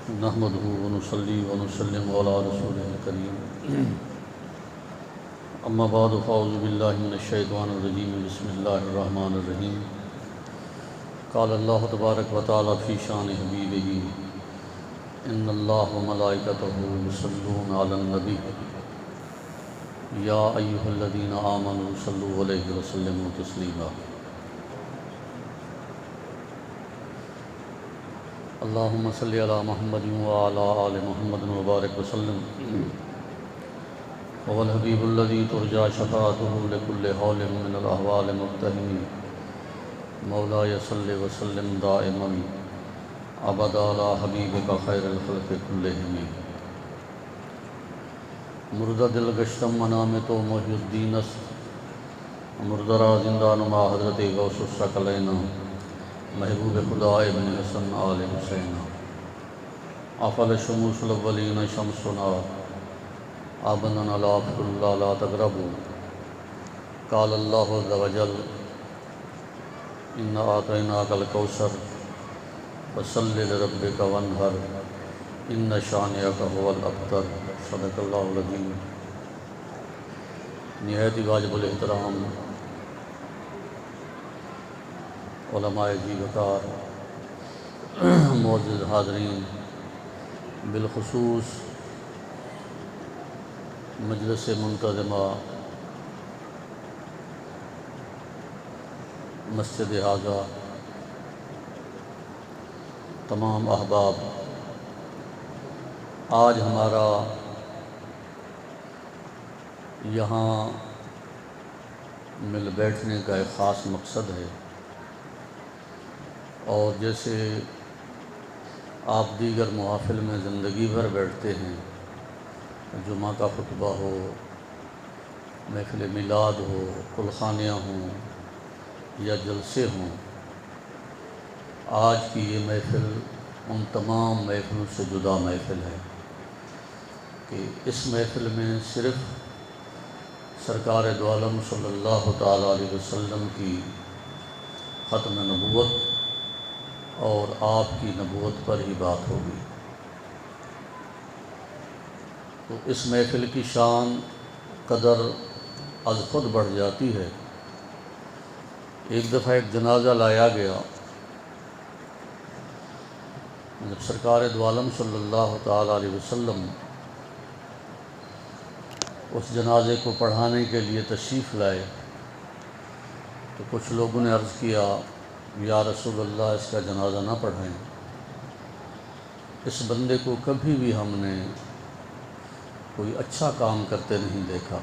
نحمده ونصلي ونسلم على رسوله الكريم اما بعد فاعوذ بالله من الشيطان الرجيم بسم الله الرحمن الرحيم قال الله تبارك وتعالى في شان حبيبه ان الله وملائكته يصلون على النبي يا ايها الذين آمنوا صلوا عليه وسلموا تسليما اللهم صل على محمد وعلى آل محمد وبارك وسلم هو الحبيب الذي ترجى شفاعته لكل حول من الأحوال مقتحم مولاي صل وسلم دائما أبدا على حبيبك خير الخلق كلهم مردہ دل گشتم منام تو محی الدین است مردہ را زندان ما حضرت غوث الثقلین محبوب خدا ابن حسن آل حسین افل شموس الاولین شمسنا آبننا لا فر اللہ لا تقربوا قال اللہ عز وجل انا آتیناک الکوثر فصل لربک وانحر ان شانئک هو الابتر صدق اللہ العظیم۔ نہایت ہی واجب الاحترام علماء جی وقار، معزز حاضرین، بالخصوص مجلس منتظمہ مسجد اعظہ، تمام احباب، آج ہمارا یہاں مل بیٹھنے کا ایک خاص مقصد ہے، اور جیسے آپ دیگر محافل میں زندگی بھر بیٹھتے ہیں، جمعہ کا خطبہ ہو، محفل میلاد ہو، کلخانیاں ہوں یا جلسے ہوں، آج کی یہ محفل ان تمام محفلوں سے جدا محفل ہے کہ اس محفل میں صرف سرکار دو عالم صلی اللہ تعالیٰ علیہ وسلم کی ختم نبوت اور آپ کی نبوت پر ہی بات ہوگی۔ تو اس محفل کی شان قدر از خود بڑھ جاتی ہے۔ ایک دفعہ ایک جنازہ لایا گیا، جب سرکار دو عالم صلی اللہ تعالیٰ علیہ وسلم اس جنازے کو پڑھانے کے لیے تشریف لائے تو کچھ لوگوں نے عرض کیا یا رسول اللہ اس کا جنازہ نہ پڑھائیں، اس بندے کو کبھی بھی ہم نے کوئی اچھا کام کرتے نہیں دیکھا۔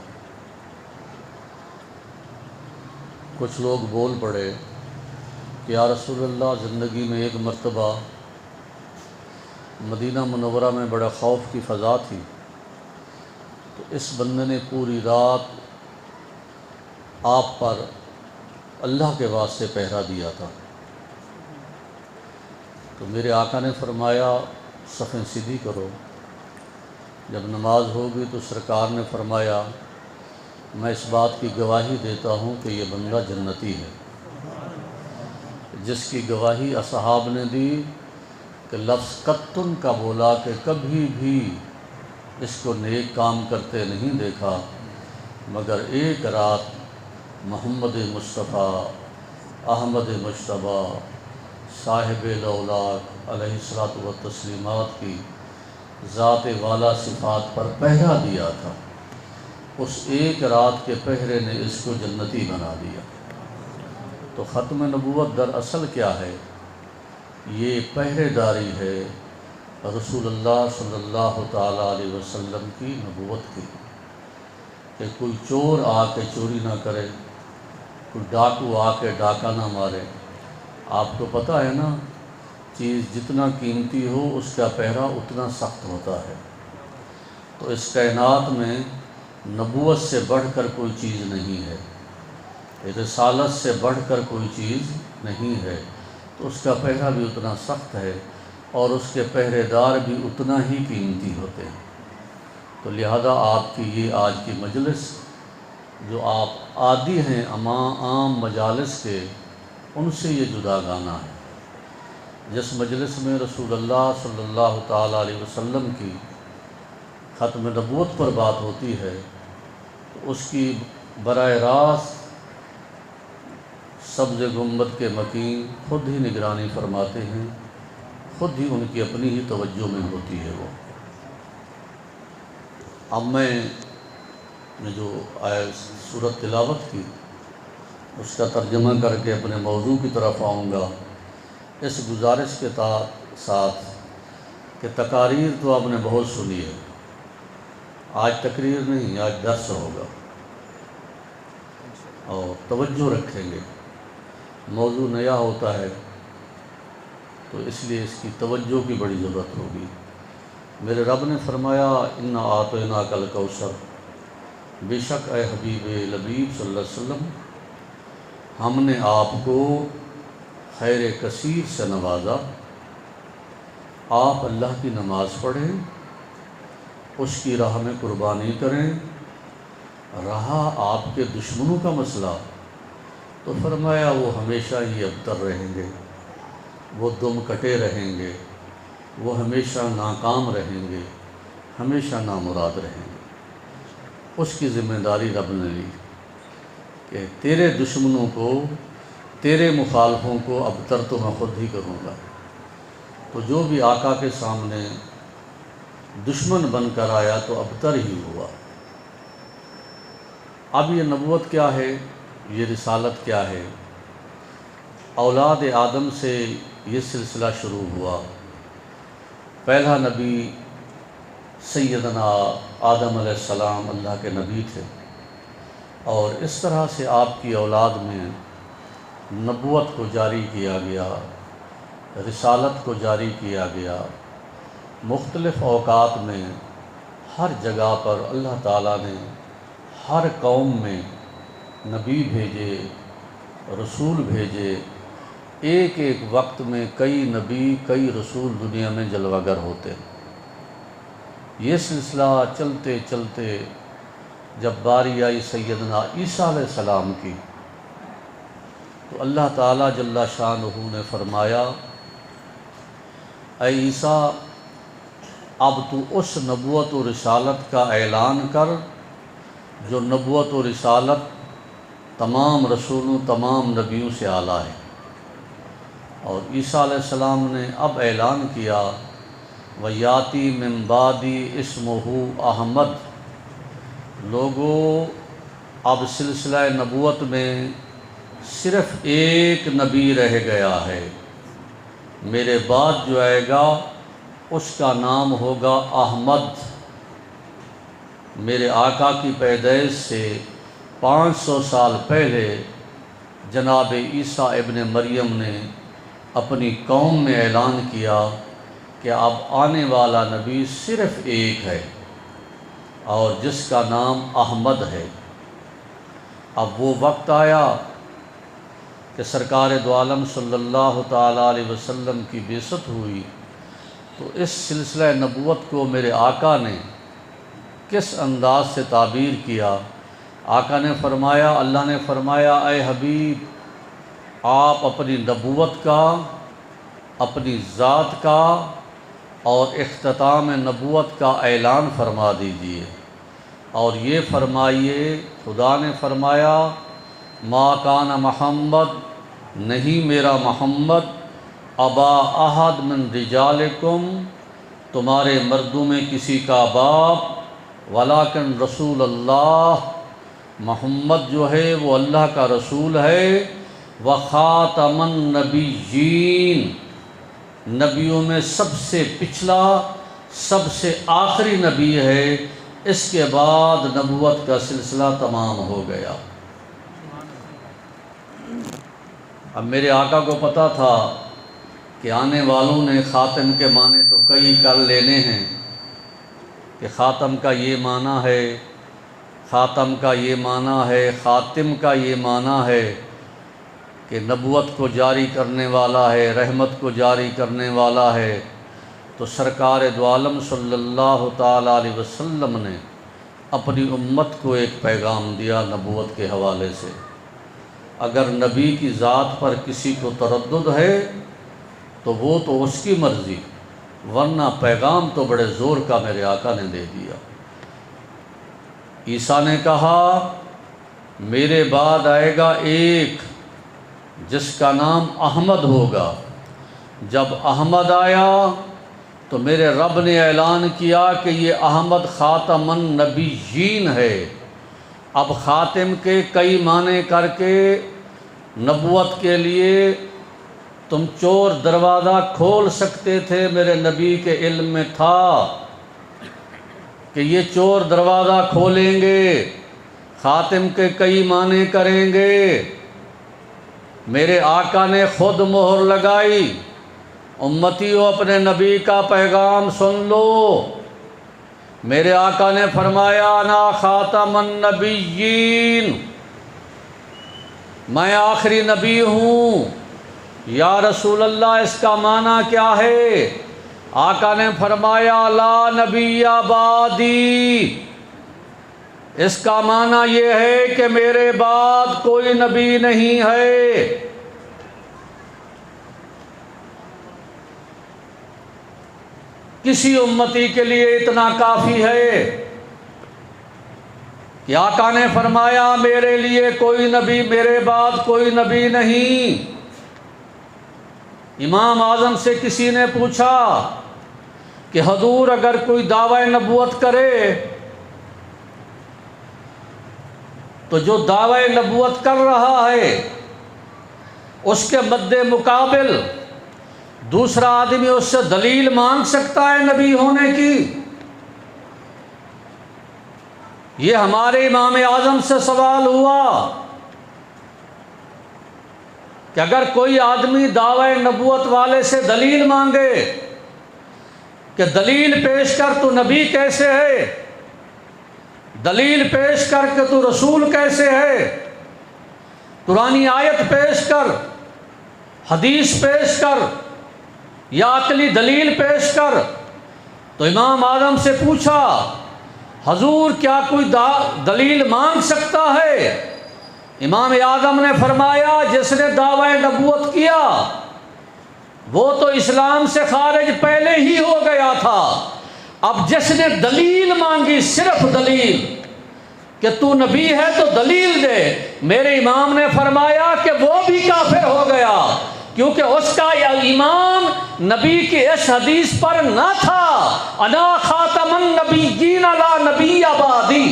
کچھ لوگ بول پڑے کہ یا رسول اللہ زندگی میں ایک مرتبہ مدینہ منورہ میں بڑا خوف کی فضا تھی، تو اس بندے نے پوری رات آپ پر اللہ کے واسطے پہرا دیا تھا۔ تو میرے آقا نے فرمایا صفیں سیدھی کرو۔ جب نماز ہوگی تو سرکار نے فرمایا میں اس بات کی گواہی دیتا ہوں کہ یہ بندہ جنتی ہے، جس کی گواہی اصحاب نے دی کہ لفظ قطن کا بولا کہ کبھی بھی اس کو نیک کام کرتے نہیں دیکھا، مگر ایک رات محمد مصطفیٰ احمد مجتبیٰ صاحب لولاک علیہ الصلاۃ والتسلیمات کی ذات والا صفات پر پہرا دیا تھا، اس ایک رات کے پہرے نے اس کو جنتی بنا دیا۔ تو ختم نبوت در اصل کیا ہے؟ یہ پہرے داری ہے رسول اللہ صلی اللہ تعالیٰ علیہ وسلم کی نبوت کی، کہ کوئی چور آ کے چوری نہ کرے، کوئی ڈاکو آ کے ڈاکہ نہ مارے۔ آپ کو پتہ ہے نا، چیز جتنا قیمتی ہو اس کا پہرا اتنا سخت ہوتا ہے۔ تو اس کائنات میں نبوت سے بڑھ کر کوئی چیز نہیں ہے، رسالت سے بڑھ کر کوئی چیز نہیں ہے، تو اس کا پہرا بھی اتنا سخت ہے اور اس کے پہرے دار بھی اتنا ہی قیمتی ہوتے ہیں۔ تو لہذا آپ کی یہ آج کی مجلس جو آپ عادی ہیں عام مجالس کے، ان سے یہ جدا گانا ہے۔ جس مجلس میں رسول اللہ صلی اللہ تعالیٰ علیہ وسلم کی ختم نبوت پر بات ہوتی ہے تو اس کی براہ راست سبز گنبد کے مکین خود ہی نگرانی فرماتے ہیں، خود ہی ان کی اپنی ہی توجہ میں ہوتی ہے وہ۔ اب میں نے جو سورت تلاوت کی اس کا ترجمہ کر کے اپنے موضوع کی طرف آؤں گا، اس گزارش کے ساتھ کہ تقاریر تو آپ نے بہت سنی ہے، آج تقریر نہیں، آج درس ہوگا اور توجہ رکھیں گے۔ موضوع نیا ہوتا ہے تو اس لیے اس کی توجہ کی بڑی ضرورت ہوگی۔ میرے رب نے فرمایا انا اعطیناک الکوثر، بے شک اے حبیب لبیب صلی اللہ علیہ وسلم ہم نے آپ کو خیر کثیر سے نوازا۔ آپ اللہ کی نماز پڑھیں، اس کی راہ میں قربانی کریں۔ رہا آپ کے دشمنوں کا مسئلہ تو فرمایا وہ ہمیشہ ہی ابتر رہیں گے، وہ دم کٹے رہیں گے، وہ ہمیشہ ناکام رہیں گے، ہمیشہ نامراد رہیں گے۔ اس کی ذمہ داری رب نے لی کہ تیرے دشمنوں کو، تیرے مخالفوں کو ابتر تو میں خود ہی کروں گا۔ تو جو بھی آقا کے سامنے دشمن بن کر آیا تو ابتر ہی ہوا۔ اب یہ نبوت کیا ہے، یہ رسالت کیا ہے؟ اولاد آدم سے یہ سلسلہ شروع ہوا۔ پہلا نبی سیدنا آدم علیہ السلام اللہ کے نبی تھے، اور اس طرح سے آپ کی اولاد میں نبوت کو جاری کیا گیا، رسالت کو جاری کیا گیا۔ مختلف اوقات میں ہر جگہ پر اللہ تعالیٰ نے ہر قوم میں نبی بھیجے، رسول بھیجے۔ ایک ایک وقت میں کئی نبی، کئی رسول دنیا میں جلوہ گر ہوتے ہیں۔ یہ سلسلہ چلتے چلتے جب باری آئی سیدنا عیسیٰ علیہ السلام کی تو اللہ تعالیٰ جل شانہ نے فرمایا اے عیسیٰ اب تو اس نبوت و رسالت کا اعلان کر جو نبوت و رسالت تمام رسولوں، تمام نبیوں سے اعلیٰ ہے۔ اور عیسیٰ علیہ السلام نے اب اعلان کیا وَيَأْتِي مِن بَعْدِي اسْمُهُ احمد۔ لوگوں اب سلسلہ نبوت میں صرف ایک نبی رہ گیا ہے، میرے بعد جو آئے گا اس کا نام ہوگا احمد۔ میرے آقا کی پیدائش سے 500 سال پہلے جناب عیسیٰ ابن مریم نے اپنی قوم میں اعلان کیا کہ اب آنے والا نبی صرف ایک ہے اور جس کا نام احمد ہے۔ اب وہ وقت آیا کہ سرکار دو عالم صلی اللہ تعالیٰ علیہ وسلم کی بعثت ہوئی، تو اس سلسلہ نبوت کو میرے آقا نے کس انداز سے تعبیر کیا؟ آقا نے فرمایا، اللہ نے فرمایا اے حبیب آپ اپنی نبوت کا، اپنی ذات کا اور اختتام نبوت کا اعلان فرما دیجئے، اور یہ فرمائیے خدا نے فرمایا ما کان محمد، نہیں میرا محمد ابا احد من رجالکم، تمہارے مردوں میں کسی کا باپ، ولیکن رسول اللہ، محمد جو ہے وہ اللہ کا رسول ہے، وخاتم النبیین، نبیوں میں سب سے پچھلا، سب سے آخری نبی ہے۔ اس کے بعد نبوت کا سلسلہ تمام ہو گیا۔ اب میرے آقا کو پتہ تھا کہ آنے والوں نے خاتم کے معنی تو کئی کر لینے ہیں، کہ خاتم کا یہ معنی ہے، خاتم کا یہ معنی ہے، خاتم کا یہ معنی ہے کہ نبوت کو جاری کرنے والا ہے، رحمت کو جاری کرنے والا ہے۔ تو سرکار دو عالم صلی اللہ تعالیٰ علیہ وسلم نے اپنی امت کو ایک پیغام دیا نبوت کے حوالے سے۔ اگر نبی کی ذات پر کسی کو تردد ہے تو وہ تو اس کی مرضی، ورنہ پیغام تو بڑے زور کا میرے آقا نے دے دیا۔ عیسیٰ نے کہا میرے بعد آئے گا ایک جس کا نام احمد ہوگا۔ جب احمد آیا تو میرے رب نے اعلان کیا کہ یہ احمد خاتم النبیین ہے۔ اب خاتم کے کئی معنی کر کے نبوت کے لیے تم چور دروازہ کھول سکتے تھے، میرے نبی کے علم میں تھا کہ یہ چور دروازہ کھولیں گے، خاتم کے کئی معنی کریں گے۔ میرے آقا نے خود مہر لگائی، امتیوں اپنے نبی کا پیغام سن لو۔ میرے آقا نے فرمایا انا خاتم النبیین، میں آخری نبی ہوں۔ یا رسول اللہ اس کا معنی کیا ہے؟ آقا نے فرمایا لا نبی بعدی، اس کا معنی یہ ہے کہ میرے بعد کوئی نبی نہیں ہے۔ کسی امتی کے لیے اتنا کافی ہے کہ آقا نے فرمایا میرے لیے کوئی نبی، میرے بعد کوئی نبی نہیں۔ امام اعظم سے کسی نے پوچھا کہ حضور اگر کوئی دعوی نبوت کرے تو جو دعوی نبوت کر رہا ہے اس کے مد مقابل دوسرا آدمی اس سے دلیل مانگ سکتا ہے نبی ہونے کی؟ یہ ہمارے امام اعظم سے سوال ہوا کہ اگر کوئی آدمی دعوی نبوت والے سے دلیل مانگے کہ دلیل پیش کر تو نبی کیسے ہے، دلیل پیش کر کے تو رسول کیسے ہے، قرآنی آیت پیش کر، حدیث پیش کر یا عقلی دلیل پیش کر، تو امام اعظم سے پوچھا حضور کیا کوئی دلیل مانگ سکتا ہے؟ امام اعظم نے فرمایا جس نے دعوی نبوت کیا وہ تو اسلام سے خارج پہلے ہی ہو گیا تھا، اب جس نے دلیل مانگی، صرف دلیل کہ تو نبی ہے تو دلیل دے، میرے امام نے فرمایا کہ وہ بھی کافر ہو گیا، کیونکہ اس کا ایمان نبی کی اس حدیث پر نہ تھا انا خاتم النبیین لا نبی بعدی۔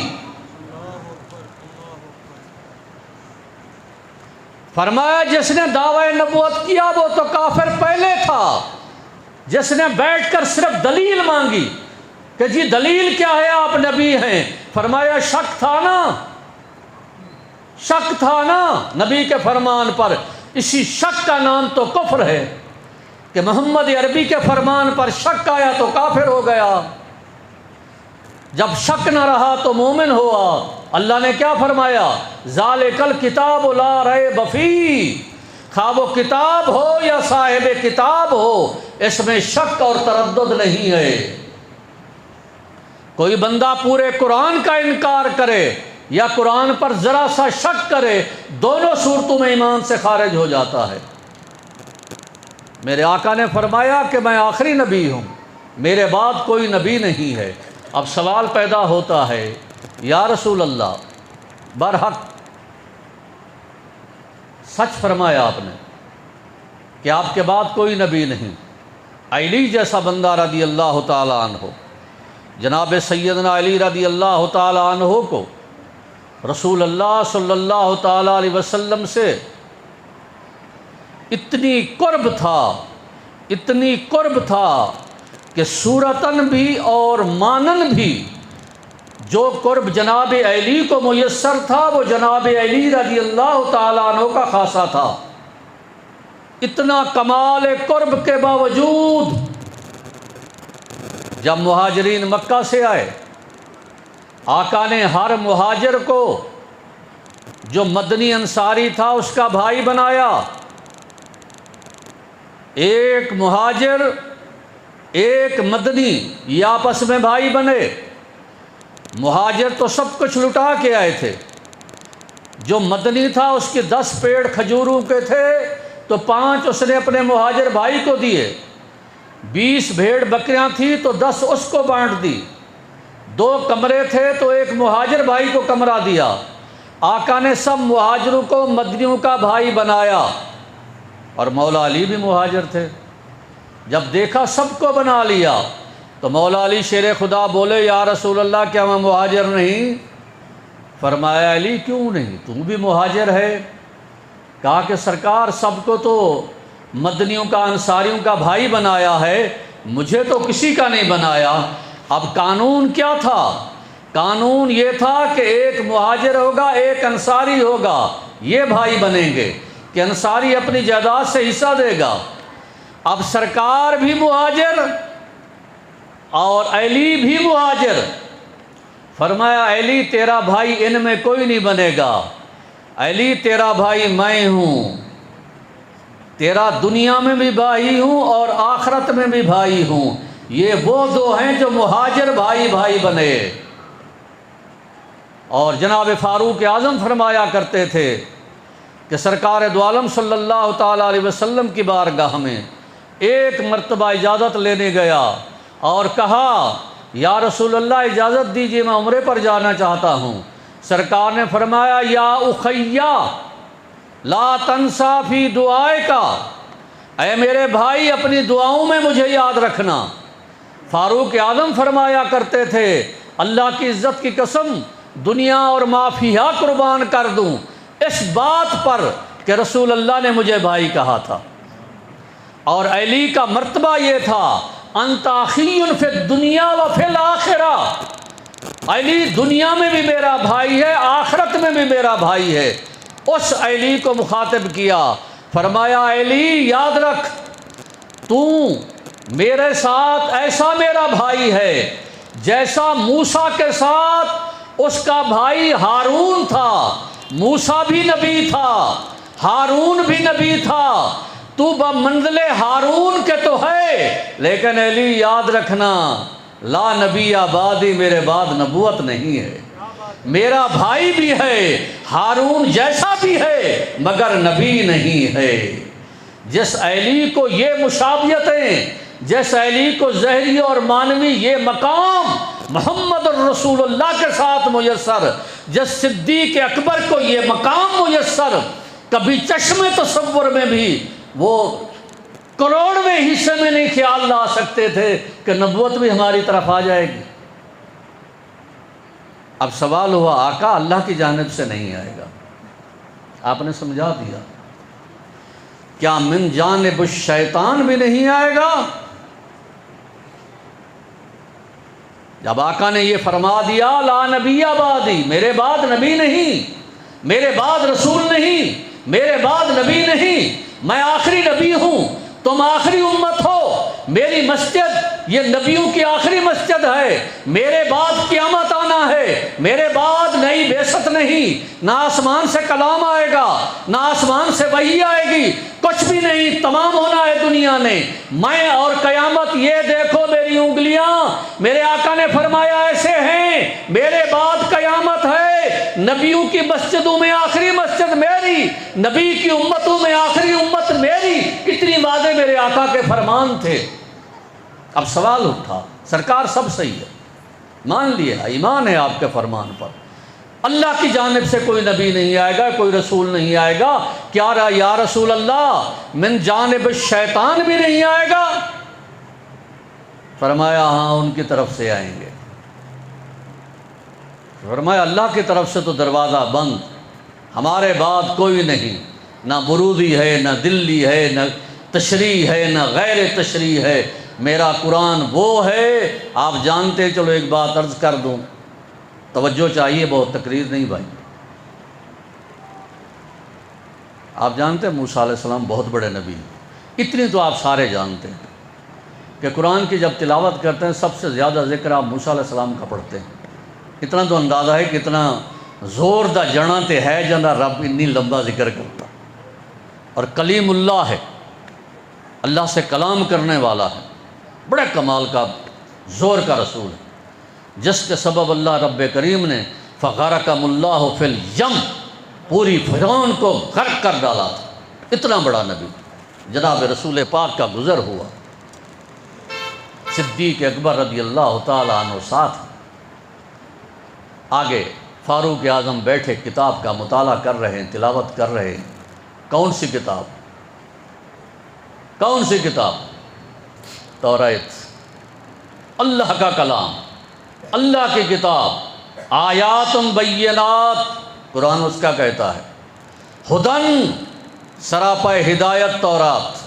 فرمایا جس نے دعوی نبوت کیا وہ تو کافر پہلے تھا، جس نے بیٹھ کر صرف دلیل مانگی کہ جی دلیل کیا ہے آپ نبی ہیں، فرمایا شک تھا نا، شک تھا نا نبی کے فرمان پر، اسی شک کا نام تو کفر ہے کہ محمد عربی کے فرمان پر شک آیا تو کافر ہو گیا، جب شک نہ رہا تو مومن ہوا۔ اللہ نے کیا فرمایا؟ ذالک الکتاب لا ریب فیہ، خواہ وہ کتاب ہو یا صاحب کتاب ہو اس میں شک اور تردد نہیں ہے۔ کوئی بندہ پورے قرآن کا انکار کرے یا قرآن پر ذرا سا شک کرے، دونوں صورتوں میں ایمان سے خارج ہو جاتا ہے۔ میرے آقا نے فرمایا کہ میں آخری نبی ہوں، میرے بعد کوئی نبی نہیں ہے۔ اب سوال پیدا ہوتا ہے یا رسول اللہ برحق سچ فرمایا آپ نے کہ آپ کے بعد کوئی نبی نہیں، علی جیسا بندہ رضی اللہ تعالیٰ عنہ، جناب سیدنا علی رضی اللہ تعالیٰ عنہ کو رسول اللہ صلی اللہ تعالیٰ علیہ وسلم سے اتنی قرب تھا، اتنی قرب تھا کہ صورتاً بھی اور مانن بھی جو قرب جناب علی کو میسر تھا وہ جناب علی رضی اللہ تعالیٰ عنہ کا خاصہ تھا۔ اتنا کمال قرب کے باوجود جب مہاجرین مکہ سے آئے، آقا نے ہر مہاجر کو جو مدنی انصاری تھا اس کا بھائی بنایا۔ ایک مہاجر ایک مدنی یہ آپس میں بھائی بنے۔ مہاجر تو سب کچھ لٹا کے آئے تھے، جو مدنی تھا اس کے 10 پیڑ کھجوروں کے تھے، تو 5 اس نے اپنے مہاجر بھائی کو دیے، 20 بھیڑ بکریاں تھیں تو 10 اس کو بانٹ دی، 2 کمرے تھے تو ایک مہاجر بھائی کو کمرہ دیا۔ آقا نے سب مہاجروں کو مدنیوں کا بھائی بنایا، اور مولا علی بھی مہاجر تھے۔ جب دیکھا سب کو بنا لیا تو مولا علی شیر خدا بولے یا رسول اللہ کیا میں مہاجر نہیں؟ فرمایا علی کیوں نہیں، تو بھی مہاجر ہے۔ کہا کہ سرکار سب کو تو مدنیوں کا انصاریوں کا بھائی بنایا ہے، مجھے تو کسی کا نہیں بنایا۔ اب قانون کیا تھا؟ قانون یہ تھا کہ ایک مہاجر ہوگا ایک انصاری ہوگا، یہ بھائی بنیں گے کہ انصاری اپنی جائیداد سے حصہ دے گا۔ اب سرکار بھی مہاجر اور علی بھی مہاجر۔ فرمایا علی تیرا بھائی ان میں کوئی نہیں بنے گا، علی تیرا بھائی میں ہوں، تیرا دنیا میں بھی بھائی ہوں اور آخرت میں بھی بھائی ہوں۔ یہ وہ 2 ہیں جو مہاجر بھائی بھائی بنے۔ اور جناب فاروق اعظم فرمایا کرتے تھے کہ سرکار دو عالم صلی اللہ تعالیٰ علیہ وسلم کی بارگاہ میں ایک مرتبہ اجازت لینے گیا اور کہا یا رسول اللہ اجازت دیجیے میں عمرے پر جانا چاہتا ہوں۔ سرکار نے فرمایا یا اخیا لا تنسا فی دعائے کا، اے میرے بھائی اپنی دعاؤں میں مجھے یاد رکھنا۔ فاروق اعظم فرمایا کرتے تھے اللہ کی عزت کی قسم دنیا اور ما فیہا قربان کر دوں اس بات پر کہ رسول اللہ نے مجھے بھائی کہا تھا۔ اور علی کا مرتبہ یہ تھا انت اخی فی الدنیا و فی الآخرہ، علی دنیا میں بھی میرا بھائی ہے آخرت میں بھی میرا بھائی ہے۔ اس علی کو مخاطب کیا، فرمایا علی یاد رکھ تو میرے ساتھ ایسا میرا بھائی ہے جیسا موسیٰ کے ساتھ اس کا بھائی ہارون تھا۔ موسیٰ بھی نبی تھا، ہارون بھی نبی تھا، تو بمنزل ہارون کے تو ہے، لیکن علی یاد رکھنا لا نبی آبادی میرے بعد نبوت نہیں ہے، میرا بھائی بھی ہے ہارون جیسا بھی ہے مگر نبی نہیں ہے۔ جس علی کو یہ مشابہتیں، جس علی کو ظاہری اور معنوی یہ مقام محمد الرسول اللہ کے ساتھ میسر، جس صدیق اکبر کو یہ مقام میسر، کبھی چشم تصور میں بھی وہ کروڑویں حصے میں نہیں خیال لا سکتے تھے کہ نبوت بھی ہماری طرف آ جائے گی۔ اب سوال ہوا آقا اللہ کی جانب سے نہیں آئے گا، آپ نے سمجھا دیا، کیا من جانب الشیطان بھی نہیں آئے گا؟ جب آقا نے یہ فرما دیا لا نبی بعدی، میرے بعد نبی نہیں، میرے بعد رسول نہیں، میرے بعد نبی نہیں، میں آخری نبی ہوں، تم آخری امت ہو، میری مسجد یہ نبیوں کی آخری مسجد ہے، میرے بعد قیامت آنا ہے، میرے بعد نئی بعثت نہیں، نہ آسمان سے کلام آئے گا نہ آسمان سے وحی آئے گی، کچھ بھی نہیں، تمام ہونا ہے دنیا نے، میں اور قیامت یہ دیکھو میری انگلیاں، میرے آقا نے فرمایا ایسے ہیں، میرے بعد قیامت ہے، نبیوں کی مسجدوں میں آخری مسجد میری، نبی کی امتوں میں آخری امت میری، اتنی واضح میرے آقا کے فرمان تھے۔ اب سوال اٹھا سرکار سب صحیح ہے، مان لیا ایمان ہے آپ کے فرمان پر، اللہ کی جانب سے کوئی نبی نہیں آئے گا، کوئی رسول نہیں آئے گا، کیا رہا یا رسول اللہ من جانب الشیطان بھی نہیں آئے گا؟ فرمایا ہاں ان کی طرف سے آئیں گے۔ فرمایا اللہ کی طرف سے تو دروازہ بند، ہمارے بعد کوئی نہیں، نہ برودی ہے نہ دلی ہے نہ تشریح ہے نہ غیر تشریح ہے، میرا قرآن وہ ہے۔ آپ جانتے، چلو ایک بات عرض کر دوں، توجہ چاہیے بہت، تقریر نہیں بھائی۔ آپ جانتے ہیں موسیٰ علیہ السلام بہت بڑے نبی ہیں، اتنی تو آپ سارے جانتے ہیں کہ قرآن کی جب تلاوت کرتے ہیں سب سے زیادہ ذکر آپ موسیٰ علیہ السلام کا پڑھتے ہیں۔ اتنا تو اندازہ ہے کہ اتنا زور دا جڑاں تے ہے جانا رب اتنی لمبا ذکر کرتا، اور کلیم اللہ ہے، اللہ سے کلام کرنے والا ہے، بڑے کمال کا زور کا رسول ہے، جس کے سبب اللہ رب کریم نے فغرقهم اللہ فی الیم، پوری فرعون کو غرق کر ڈالا تھا۔ اتنا بڑا نبی جناب رسول پاک کا گزر ہوا، صدیق اکبر رضی اللہ تعالیٰ عنہ ساتھ، آگے فاروق اعظم بیٹھے کتاب کا مطالعہ کر رہے ہیں، تلاوت کر رہے ہیں۔ کون سی کتاب؟ کون سی کتاب؟ توریت، اللہ کا کلام، اللہ کی کتاب، آیات بینات، قرآن اس کا کہتا ہے، ہدن سراپا ہدایت تورات،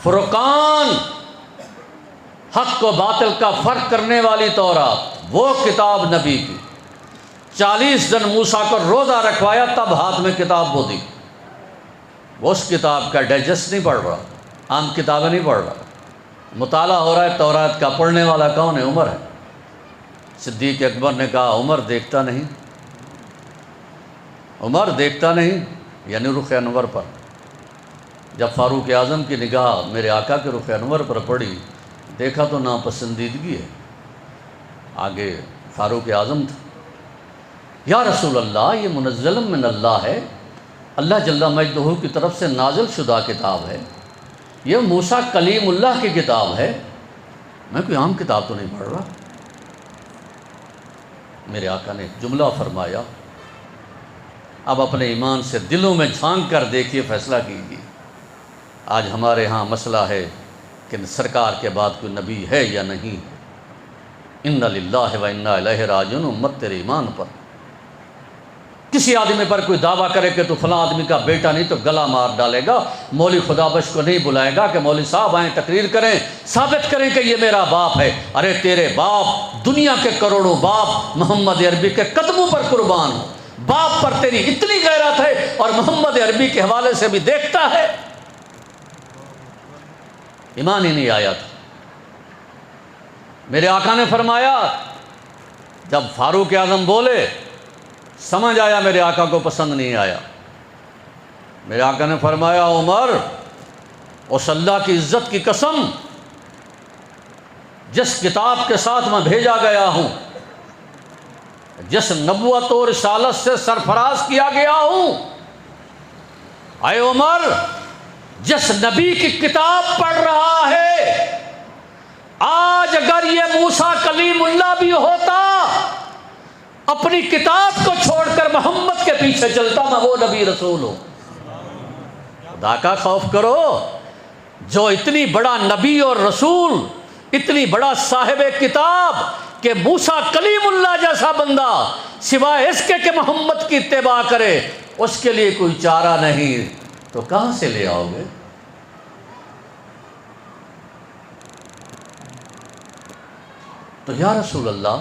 فرقان حق و باطل کا فرق کرنے والی تورات، وہ کتاب نبی کی۔ 40 دن موسیٰ کو روزہ رکھوایا، تب ہاتھ میں کتاب وہ دی۔ وہ اس کتاب کا ڈائجسٹ نہیں پڑھ رہا، عام کتابیں نہیں پڑھ رہا، مطالعہ ہو رہا ہے تورات کا۔ پڑھنے والا کون ہے؟ عمر ہے۔ صدیق اکبر نے کہا عمر دیکھتا نہیں، عمر دیکھتا نہیں، یعنی رخ انور پر۔ جب فاروق اعظم کی نگاہ میرے آقا کے رخ انور پر پڑی، دیکھا تو ناپسندیدگی ہے۔ آگے فاروق اعظم تھا، یا رسول اللہ یہ منزل من اللہ ہے، اللہ جل مجدہ کی طرف سے نازل شدہ کتاب ہے، یہ موسیٰ کلیم اللہ کی کتاب ہے، میں کوئی عام کتاب تو نہیں پڑھ رہا۔ میرے آقا نے جملہ فرمایا، اب اپنے ایمان سے دلوں میں جھانک کر دیکھیے، فیصلہ کیجیے۔ آج ہمارے ہاں مسئلہ ہے کہ سرکار کے بعد کوئی نبی ہے یا نہیں۔ ان للہ و انا الیہ راجعون، امت تیرے ایمان پر کسی آدمی پر کوئی دعویٰ کرے کہ تو فلاں آدمی کا بیٹا نہیں، تو گلا مار ڈالے گا۔ مولوی خدا بخش کو نہیں بلائے گا کہ مولوی صاحب آئیں تقریر کریں، ثابت کریں کہ یہ میرا باپ ہے۔ ارے تیرے باپ، دنیا کے کروڑوں باپ محمد عربی کے قدموں پر قربان ہو۔ باپ پر تیری اتنی غیرت ہے اور محمد عربی کے حوالے سے بھی دیکھتا ہے۔ ایمان ہی نہیں آیا تھا۔ میرے آقا نے فرمایا، جب فاروق اعظم بولے سمجھ آیا میرے آقا کو پسند نہیں آیا۔ میرے آقا نے فرمایا عمر، اس اللہ کی عزت کی قسم جس کتاب کے ساتھ میں بھیجا گیا ہوں، جس نبوت و رسالت سے سرفراز کیا گیا ہوں، اے عمر جس نبی کی کتاب پڑھ رہا ہے، آج اگر یہ موسیٰ کلیم اللہ بھی ہوتا، اپنی کتاب کو چھوڑ کر محمد کے پیچھے چلتا، میں وہ نبی رسول ہوں۔ خدا کا خوف کرو، جو اتنی بڑا نبی اور رسول، اتنی بڑا صاحب کتاب کہ موسیٰ کلیم اللہ جیسا بندہ سوائے اس کے کہ محمد کی اتباع کرے، اس کے لیے کوئی چارہ نہیں، تو کہاں سے لے آؤ گے؟ تو یا رسول اللہ،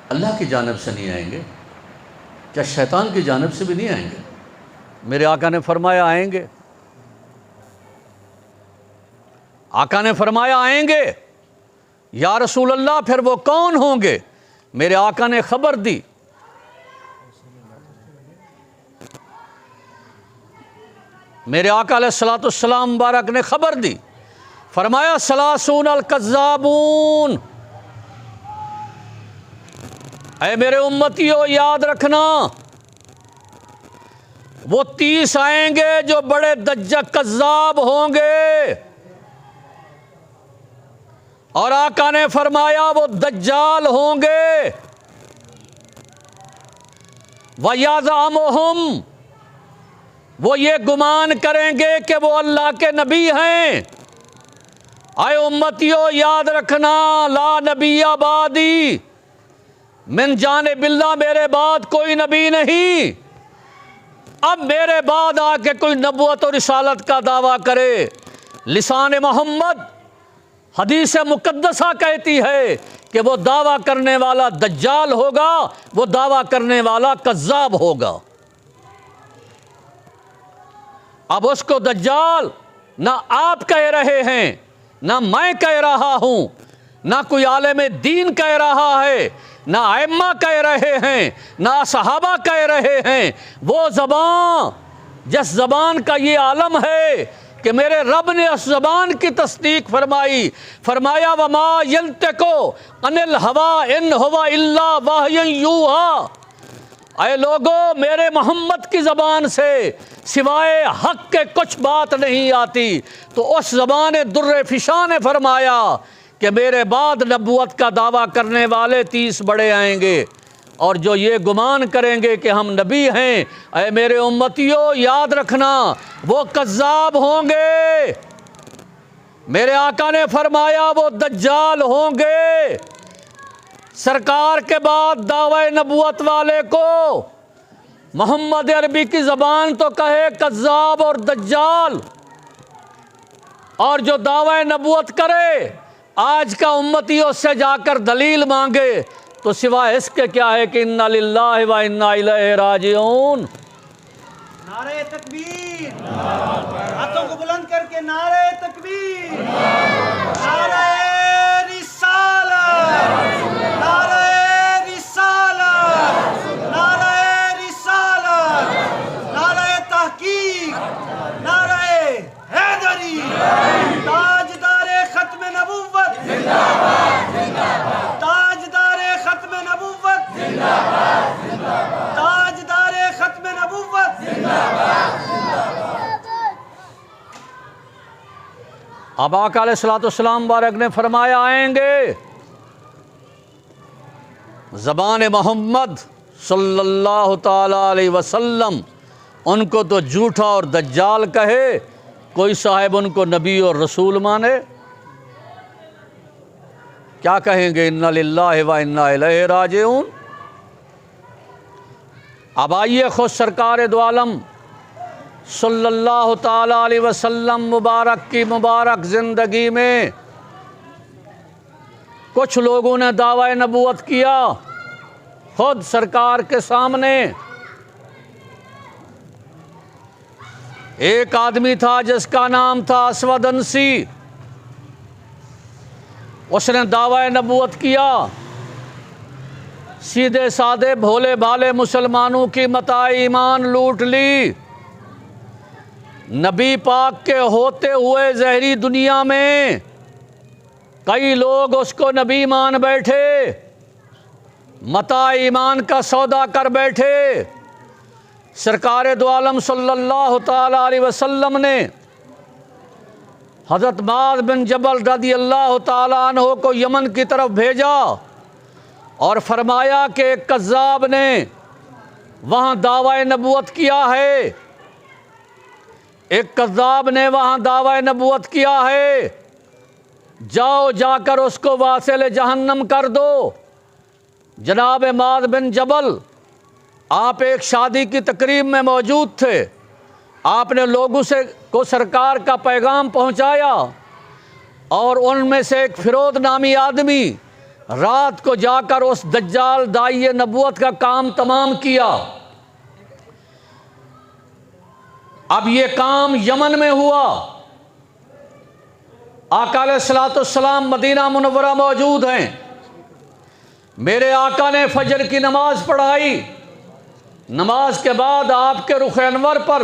اللہ کی جانب سے نہیں آئیں گے؟ کیا شیطان کی جانب سے بھی نہیں آئیں گے؟ میرے آقا نے فرمایا آئیں گے۔ آقا نے فرمایا آئیں گے۔ یا رسول اللہ پھر وہ کون ہوں گے؟ میرے آقا نے خبر دی، میرے آقا علیہ الصلوۃ والسلام مبارک نے خبر دی، فرمایا ثلاثون الکذابون، اے میرے امتیو یاد رکھنا، وہ 30 آئیں گے جو بڑے کذاب ہوں گے، اور آقا نے فرمایا وہ دجال ہوں گے۔ وَيَزْعُمُهُمْ، وہ یہ گمان کریں گے کہ وہ اللہ کے نبی ہیں۔ اے امتیو یاد رکھنا، لا نبی بعدی، من جانب اللہ، میرے بعد کوئی نبی نہیں۔ اب میرے بعد آ کے کوئی نبوت اور رسالت کا دعویٰ کرے، لسان محمد حدیث مقدسہ کہتی ہے کہ وہ دعویٰ کرنے والا دجال ہوگا، وہ دعویٰ کرنے والا کذاب ہوگا۔ اب اس کو دجال نہ آپ کہہ رہے ہیں، نہ میں کہہ رہا ہوں، نہ کوئی عالم دین کہہ رہا ہے، نہ ائمہ کہہ رہے ہیں، نہ صحابہ کہہ رہے ہیں۔ وہ زبان جس زبان کا یہ عالم ہے کہ میرے رب نے اس زبان کی تصدیق فرمائی، فرمایا وما ينطق عن الهوى ان هو الا وحی یوحی، اے لوگو میرے محمد کی زبان سے سوائے حق کے کچھ بات نہیں آتی۔ تو اس زبان در فشاں نے فرمایا کہ میرے بعد نبوت کا دعویٰ کرنے والے 30 بڑے آئیں گے، اور جو یہ گمان کریں گے کہ ہم نبی ہیں، اے میرے امتیوں یاد رکھنا وہ کذاب ہوں گے۔ میرے آقا نے فرمایا وہ دجال ہوں گے۔ سرکار کے بعد دعوی نبوت والے کو محمد عربی کی زبان تو کہے کذاب اور دجال، اور جو دعوی نبوت کرے آج کا امتی اس سے جا کر دلیل مانگے تو سوائے اس کے کیا ہے کہ انا للہ و انا الیہ راجعون۔ نعرہ تکبیر، ہاتھوں کو بلند کر کے نعرہ تکبیر، نعرہ رسالت، نعرہ رسالت، نعرہ رسالت، نعرہ تحقیق، نعرہ حیدری، تاجدار ختم نبوت، تاجدار ختم نبوت، تاجدار ختم نبوت۔ اب آقا علیہ الصلوۃ والسلام بارک نے فرمایا آئیں گے زبان محمد صلی اللہ تعالی علیہ وسلم ان کو تو جھوٹا اور دجال کہے، کوئی صاحب ان کو نبی اور رسول مانے، کیا کہیں گے؟ انا للہ و انا الیہ راجعون۔ اب آئیے خود سرکار دو عالم صلی اللہ تعالی علیہ وسلم مبارک کی مبارک زندگی میں کچھ لوگوں نے دعوی نبوت کیا خود سرکار کے سامنے۔ ایک آدمی تھا جس کا نام تھا اسود انسی، اس نے دعوی نبوت کیا، سیدھے سادے بھولے بھالے مسلمانوں کی متاع ایمان لوٹ لی، نبی پاک کے ہوتے ہوئے زہری دنیا میں کئی لوگ اس کو نبی مان بیٹھے، متاع ایمان کا سودا کر بیٹھے۔ سرکار دو عالم صلی اللہ تعالی علیہ وسلم نے حضرت معاذ بن جبل رضی اللہ تعالی عنہ کو یمن کی طرف بھیجا اور فرمایا کہ ایک کذاب نے وہاں دعوی نبوت کیا ہے، ایک کذاب نے وہاں دعوی نبوت کیا ہے، جاؤ جا کر اس کو واصل جہنم کر دو۔ جناب معاذ بن جبل، آپ ایک شادی کی تقریب میں موجود تھے، آپ نے لوگوں کو سرکار کا پیغام پہنچایا، اور ان میں سے ایک فرود نامی آدمی رات کو جا کر اس دجال داعی نبوت کا کام تمام کیا۔ اب یہ کام یمن میں ہوا، آقا علیہ الصلوۃ والسلام مدینہ منورہ موجود ہیں، میرے آقا نے فجر کی نماز پڑھائی، نماز کے بعد آپ کے رخ انور پر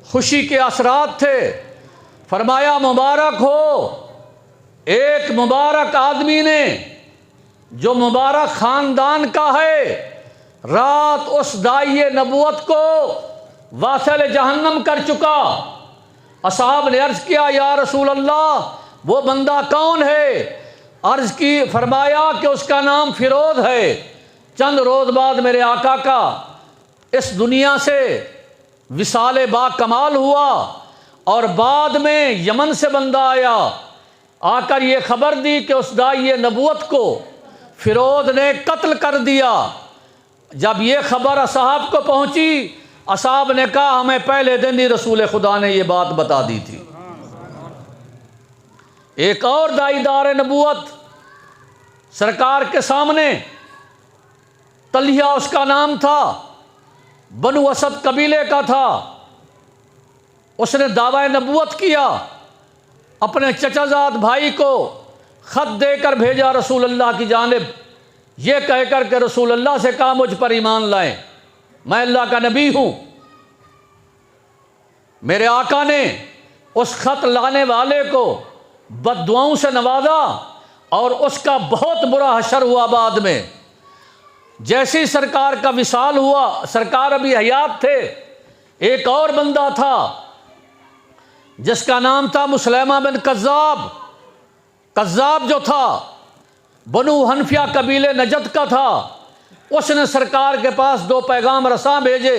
خوشی کے اثرات تھے، فرمایا مبارک ہو ایک مبارک آدمی نے جو مبارک خاندان کا ہے، رات اس داعی نبوت کو واصل جہنم کر چکا۔ اصحاب نے عرض کیا یا رسول اللہ وہ بندہ کون ہے؟ عرض کی، فرمایا کہ اس کا نام فرود ہے۔ چند روز بعد میرے آقا کا اس دنیا سے وصال با کمال ہوا، اور بعد میں یمن سے بندہ آیا، آ کر یہ خبر دی کہ اس داعی نبوت کو فرود نے قتل کر دیا۔ جب یہ خبر اصحاب کو پہنچی، اصحاب نے کہا ہمیں پہلے دن ہی رسول خدا نے یہ بات بتا دی تھی۔ ایک اور داعی دار نبوت سرکار کے سامنے، طلحہ اس کا نام تھا، بنو اسد قبیلے کا تھا، اس نے دعوی نبوت کیا، اپنے چچا زاد بھائی کو خط دے کر بھیجا رسول اللہ کی جانب، یہ کہہ کر کہ رسول اللہ سے کہا مجھ پر ایمان لائیں، میں اللہ کا نبی ہوں۔ میرے آقا نے اس خط لانے والے کو بد دعاؤں سے نوازا، اور اس کا بہت برا حشر ہوا بعد میں۔ جیسے سرکار کا وصال ہوا، سرکار ابھی حیات تھے، ایک اور بندہ تھا جس کا نام تھا مسلمہ بن کذاب۔ کذاب جو تھا بنو حنفیہ قبیلے نجد کا تھا، اس نے سرکار کے پاس 2 پیغام رساں بھیجے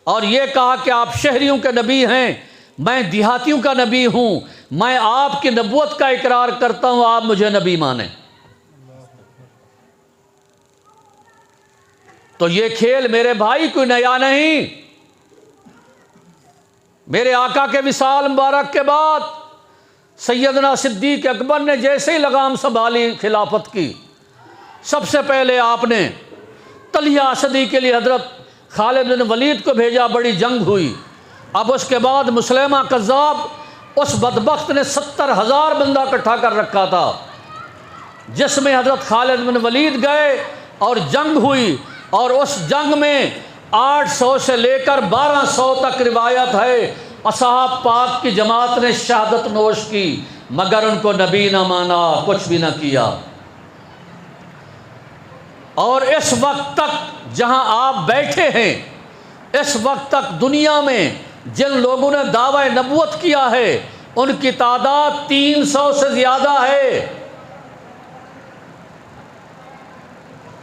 اور یہ کہا کہ آپ شہریوں کے نبی ہیں، میں دیہاتیوں کا نبی ہوں، میں آپ کی نبوت کا اقرار کرتا ہوں، آپ مجھے نبی مانیں۔ تو یہ کھیل میرے بھائی کوئی نیا نہیں۔ میرے آقا کے وصال مبارک کے بعد سیدنا صدیق اکبر نے جیسے ہی لگام سنبھالی خلافت کی، سب سے پہلے آپ نے طلحہ اسدی کے لیے حضرت خالد بن ولید کو بھیجا، بڑی جنگ ہوئی۔ اب اس کے بعد مسلمہ کذاب، اس بدبخت نے 70,000 بندہ اکٹھا کر رکھا تھا، جس میں حضرت خالد بن ولید گئے اور جنگ ہوئی، اور اس جنگ میں 800 سے لے کر 1200 تک روایت ہے اصحاب پاک کی جماعت نے شہادت نوش کی، مگر ان کو نبی نہ مانا، کچھ بھی نہ کیا۔ اور اس وقت تک جہاں آپ بیٹھے ہیں، اس وقت تک دنیا میں جن لوگوں نے دعوی نبوت کیا ہے ان کی تعداد 300 سے زیادہ ہے۔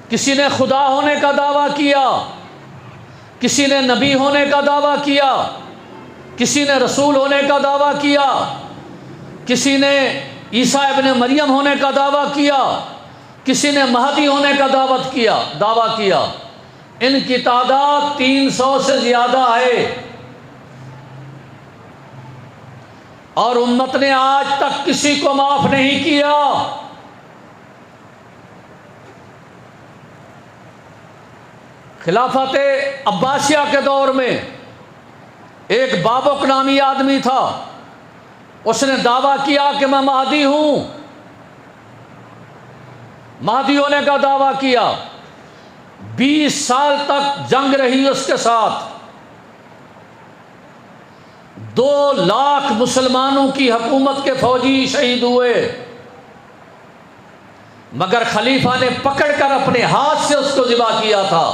کسی نے خدا ہونے کا دعویٰ کیا، کسی نے نبی ہونے کا دعویٰ کیا، کسی نے رسول ہونے کا دعویٰ کیا، کسی نے عیسیٰ ابن مریم ہونے کا دعویٰ کیا، کسی نے مہدی ہونے کا دعویٰ کیا۔ ان کی تعداد 300 سے زیادہ ہے، اور امت نے آج تک کسی کو معاف نہیں کیا۔ خلافت عباسیہ کے دور میں ایک بابک نامی آدمی تھا، اس نے دعویٰ کیا کہ میں مہدی ہوں، مہدی ہونے کا دعویٰ کیا۔ 20 سال تک جنگ رہی اس کے ساتھ، 2 لاکھ مسلمانوں کی حکومت کے فوجی شہید ہوئے، مگر خلیفہ نے پکڑ کر اپنے ہاتھ سے اس کو ذبح کیا تھا۔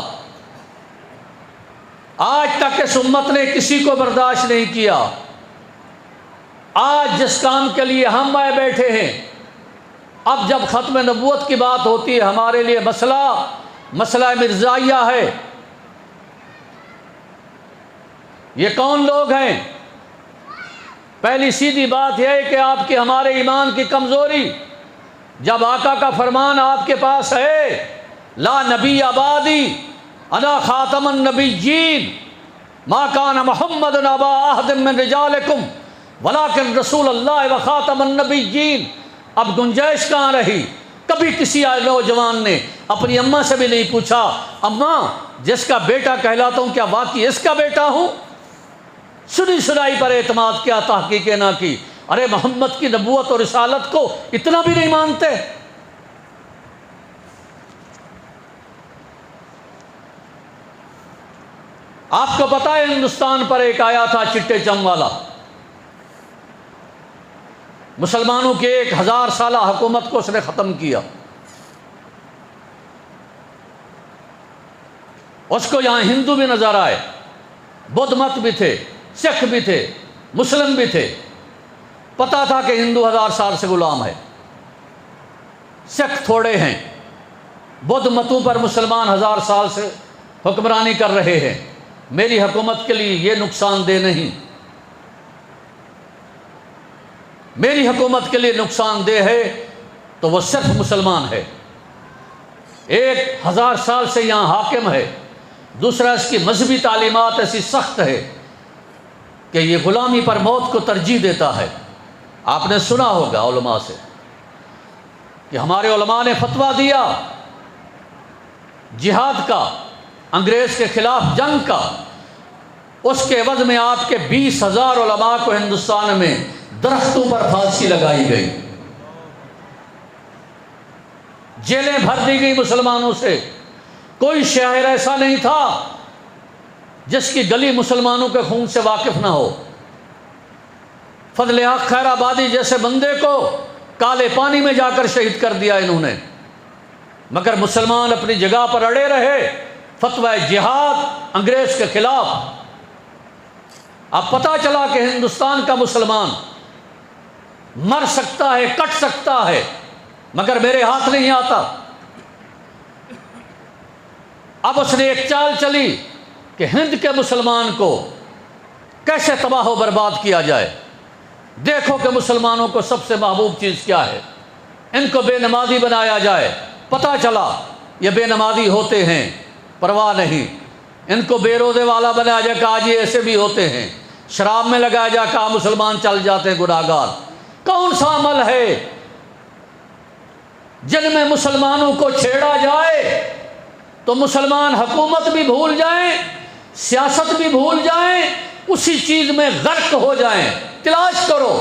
آج تک اس امت نے کسی کو برداشت نہیں کیا۔ آج جس کام کے لیے ہم آئے بیٹھے ہیں، اب جب ختم نبوت کی بات ہوتی ہے، ہمارے لیے مسئلہ مرزائیہ ہے۔ یہ کون لوگ ہیں؟ پہلی سیدھی بات یہ ہے کہ آپ کی ہمارے ایمان کی کمزوری۔ جب آقا کا فرمان آپ کے پاس ہے، لا نبی آبادی انا خاتم النبیین ما کان محمد ابا احد من رجالکم ولکن رسول اللہ و خاتم النبیین، اب گنجائش کہاں رہی؟ کبھی کسی نوجوان نے اپنی اماں سے بھی نہیں پوچھا، اماں جس کا بیٹا کہلاتا ہوں کیا واقعی اس کا بیٹا ہوں؟ سنی سنائی پر اعتماد کیا، تحقیق نہ کی۔ ارے محمد کی نبوت اور رسالت کو اتنا بھی نہیں مانتے؟ آپ کو پتا ہے ہندوستان پر ایک آیا تھا چٹے چم والا، مسلمانوں کی 1000 سالہ حکومت کو اس نے ختم کیا۔ اس کو یہاں ہندو بھی نظر آئے، بدھ مت بھی تھے، سکھ بھی تھے، مسلم بھی تھے، پتا تھا کہ ہندو 1000 سال سے غلام ہے، سکھ تھوڑے ہیں، بدھ متوں پر مسلمان 1000 سال سے حکمرانی کر رہے ہیں، میری حکومت کے لیے یہ نقصان دہ نہیں، میری حکومت کے لیے نقصان دہ ہے تو وہ صرف مسلمان ہے۔ 1000 سال سے یہاں حاکم ہے، دوسرا اس کی مذہبی تعلیمات ایسی سخت ہے کہ یہ غلامی پر موت کو ترجیح دیتا ہے۔ آپ نے سنا ہوگا علماء سے کہ ہمارے علماء نے فتویٰ دیا جہاد کا، انگریز کے خلاف جنگ کا، اس کے عوض میں آپ کے 20,000 علماء کو ہندوستان میں درختوں پر پھانسی لگائی گئی، جیلیں بھر دی گئی مسلمانوں سے۔ کوئی شہر ایسا نہیں تھا جس کی گلی مسلمانوں کے خون سے واقف نہ ہو۔ فضل حق خیر آبادی جیسے بندے کو کالے پانی میں جا کر شہید کر دیا انہوں نے۔ مگر مسلمان اپنی جگہ پر اڑے رہے، فتویٰ جہاد انگریز کے خلاف۔ اب پتہ چلا کہ ہندوستان کا مسلمان مر سکتا ہے، کٹ سکتا ہے، مگر میرے ہاتھ نہیں آتا۔ اب اس نے ایک چال چلی کہ ہند کے مسلمان کو کیسے تباہ و برباد کیا جائے۔ دیکھو کہ مسلمانوں کو سب سے محبوب چیز کیا ہے، ان کو بے نمازی بنایا جائے۔ پتہ چلا یہ بے نمازی ہوتے ہیں، پرواہ نہیں۔ ان کو بے روزے والا بنایا جائے، کہا جی ایسے بھی ہوتے ہیں۔ شراب میں لگایا جائے، کہا مسلمان چل جاتے ہیں گناہ گار۔ کون سا عمل ہے جن میں مسلمانوں کو چھیڑا جائے تو مسلمان حکومت بھی بھول جائیں، سیاست بھی بھول جائیں، اسی چیز میں غرق ہو جائیں؟ تلاش کرو۔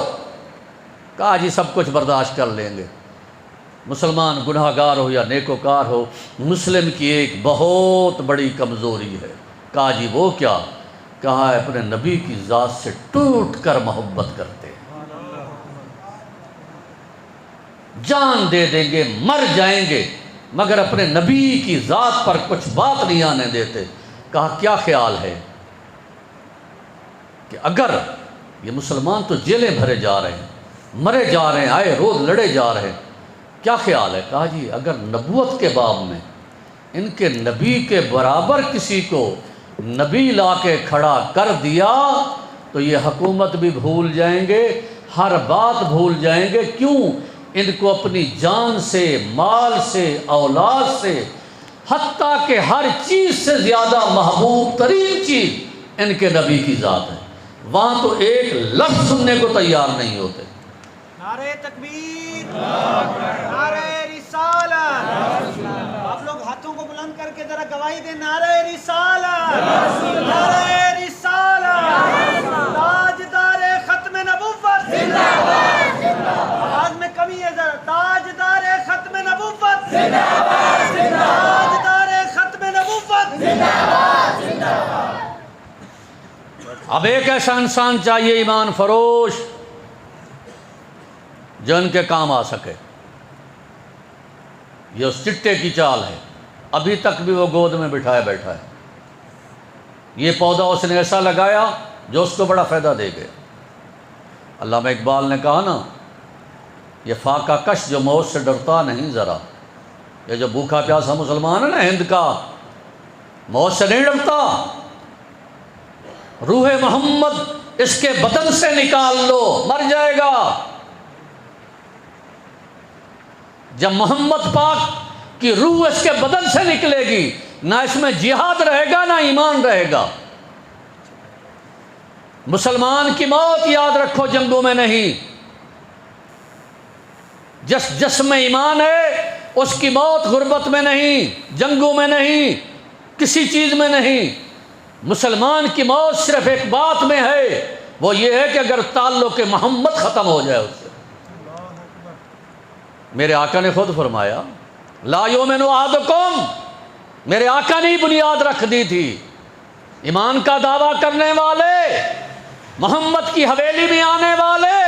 کہا جی سب کچھ برداشت کر لیں گے، مسلمان گناہ گار ہو یا نیکوکار ہو، مسلم کی ایک بہت بڑی کمزوری ہے۔ کہا جی وہ کیا؟ کہا اپنے نبی کی ذات سے ٹوٹ کر محبت کرتے ہیں، جان دے دیں گے، مر جائیں گے، مگر اپنے نبی کی ذات پر کچھ بات نہیں آنے دیتے۔ کہا کیا خیال ہے کہ اگر یہ مسلمان تو جیلیں بھرے جا رہے ہیں، مرے جا رہے ہیں، آئے روز لڑے جا رہے ہیں، کیا خیال ہے؟ کہا جی اگر نبوت کے باب میں ان کے نبی کے برابر کسی کو نبی لا کے کھڑا کر دیا تو یہ حکومت بھی بھول جائیں گے، ہر بات بھول جائیں گے۔ کیوں؟ ان کو اپنی جان سے، مال سے، اولاد سے، حتیٰ کہ ہر چیز سے زیادہ محبوب ترین چیز ان کے نبی کی ذات ہے۔ وہاں تو ایک لفظ سننے کو تیار نہیں ہوتے۔ نعرہ تکبیر، نعرہ رسالت۔ آپ لوگ ہاتھوں کو بلند کر کے ذرا گواہی دیں، نعرہ رسالت، نعرہ رسالت، تاجدار ختم نبوت زندہ باد۔ آواز میں کمی ہے ذرا، تاجدار ختم نبوت زندہ باد، تاجدار ختم نبوت زندہ باد، زندہ باد۔ اب ایک ایسا انسان چاہیے ایمان فروش جو ان کے کام آ سکے۔ یہ اس چٹے کی چال ہے، ابھی تک بھی وہ گود میں بٹھائے بیٹھا ہے۔ یہ پودا اس نے ایسا لگایا جو اس کو بڑا فائدہ دے گیا۔ علامہ اقبال نے کہا نا، یہ فاقہ کش جو موت سے ڈرتا نہیں ذرا، یہ جو بھوکا پیاسا مسلمان ہے نا ہند کا، موت سے نہیں ڈرتا۔ روح محمد اس کے بدن سے نکال لو، مر جائے گا۔ جب محمد پاک کی روح اس کے بدن سے نکلے گی، نہ اس میں جہاد رہے گا نہ ایمان رہے گا۔ مسلمان کی موت یاد رکھو جنگوں میں نہیں، جس میں ایمان ہے اس کی موت غربت میں نہیں، جنگوں میں نہیں، کسی چیز میں نہیں۔ مسلمان کی موت صرف ایک بات میں ہے، وہ یہ ہے کہ اگر تعلق محمد ختم ہو جائے اس سے۔ میرے آقا نے خود فرمایا لا یؤمن احدکم، میرے آقا نے بنیاد رکھ دی تھی۔ ایمان کا دعویٰ کرنے والے، محمد کی حویلی میں آنے والے،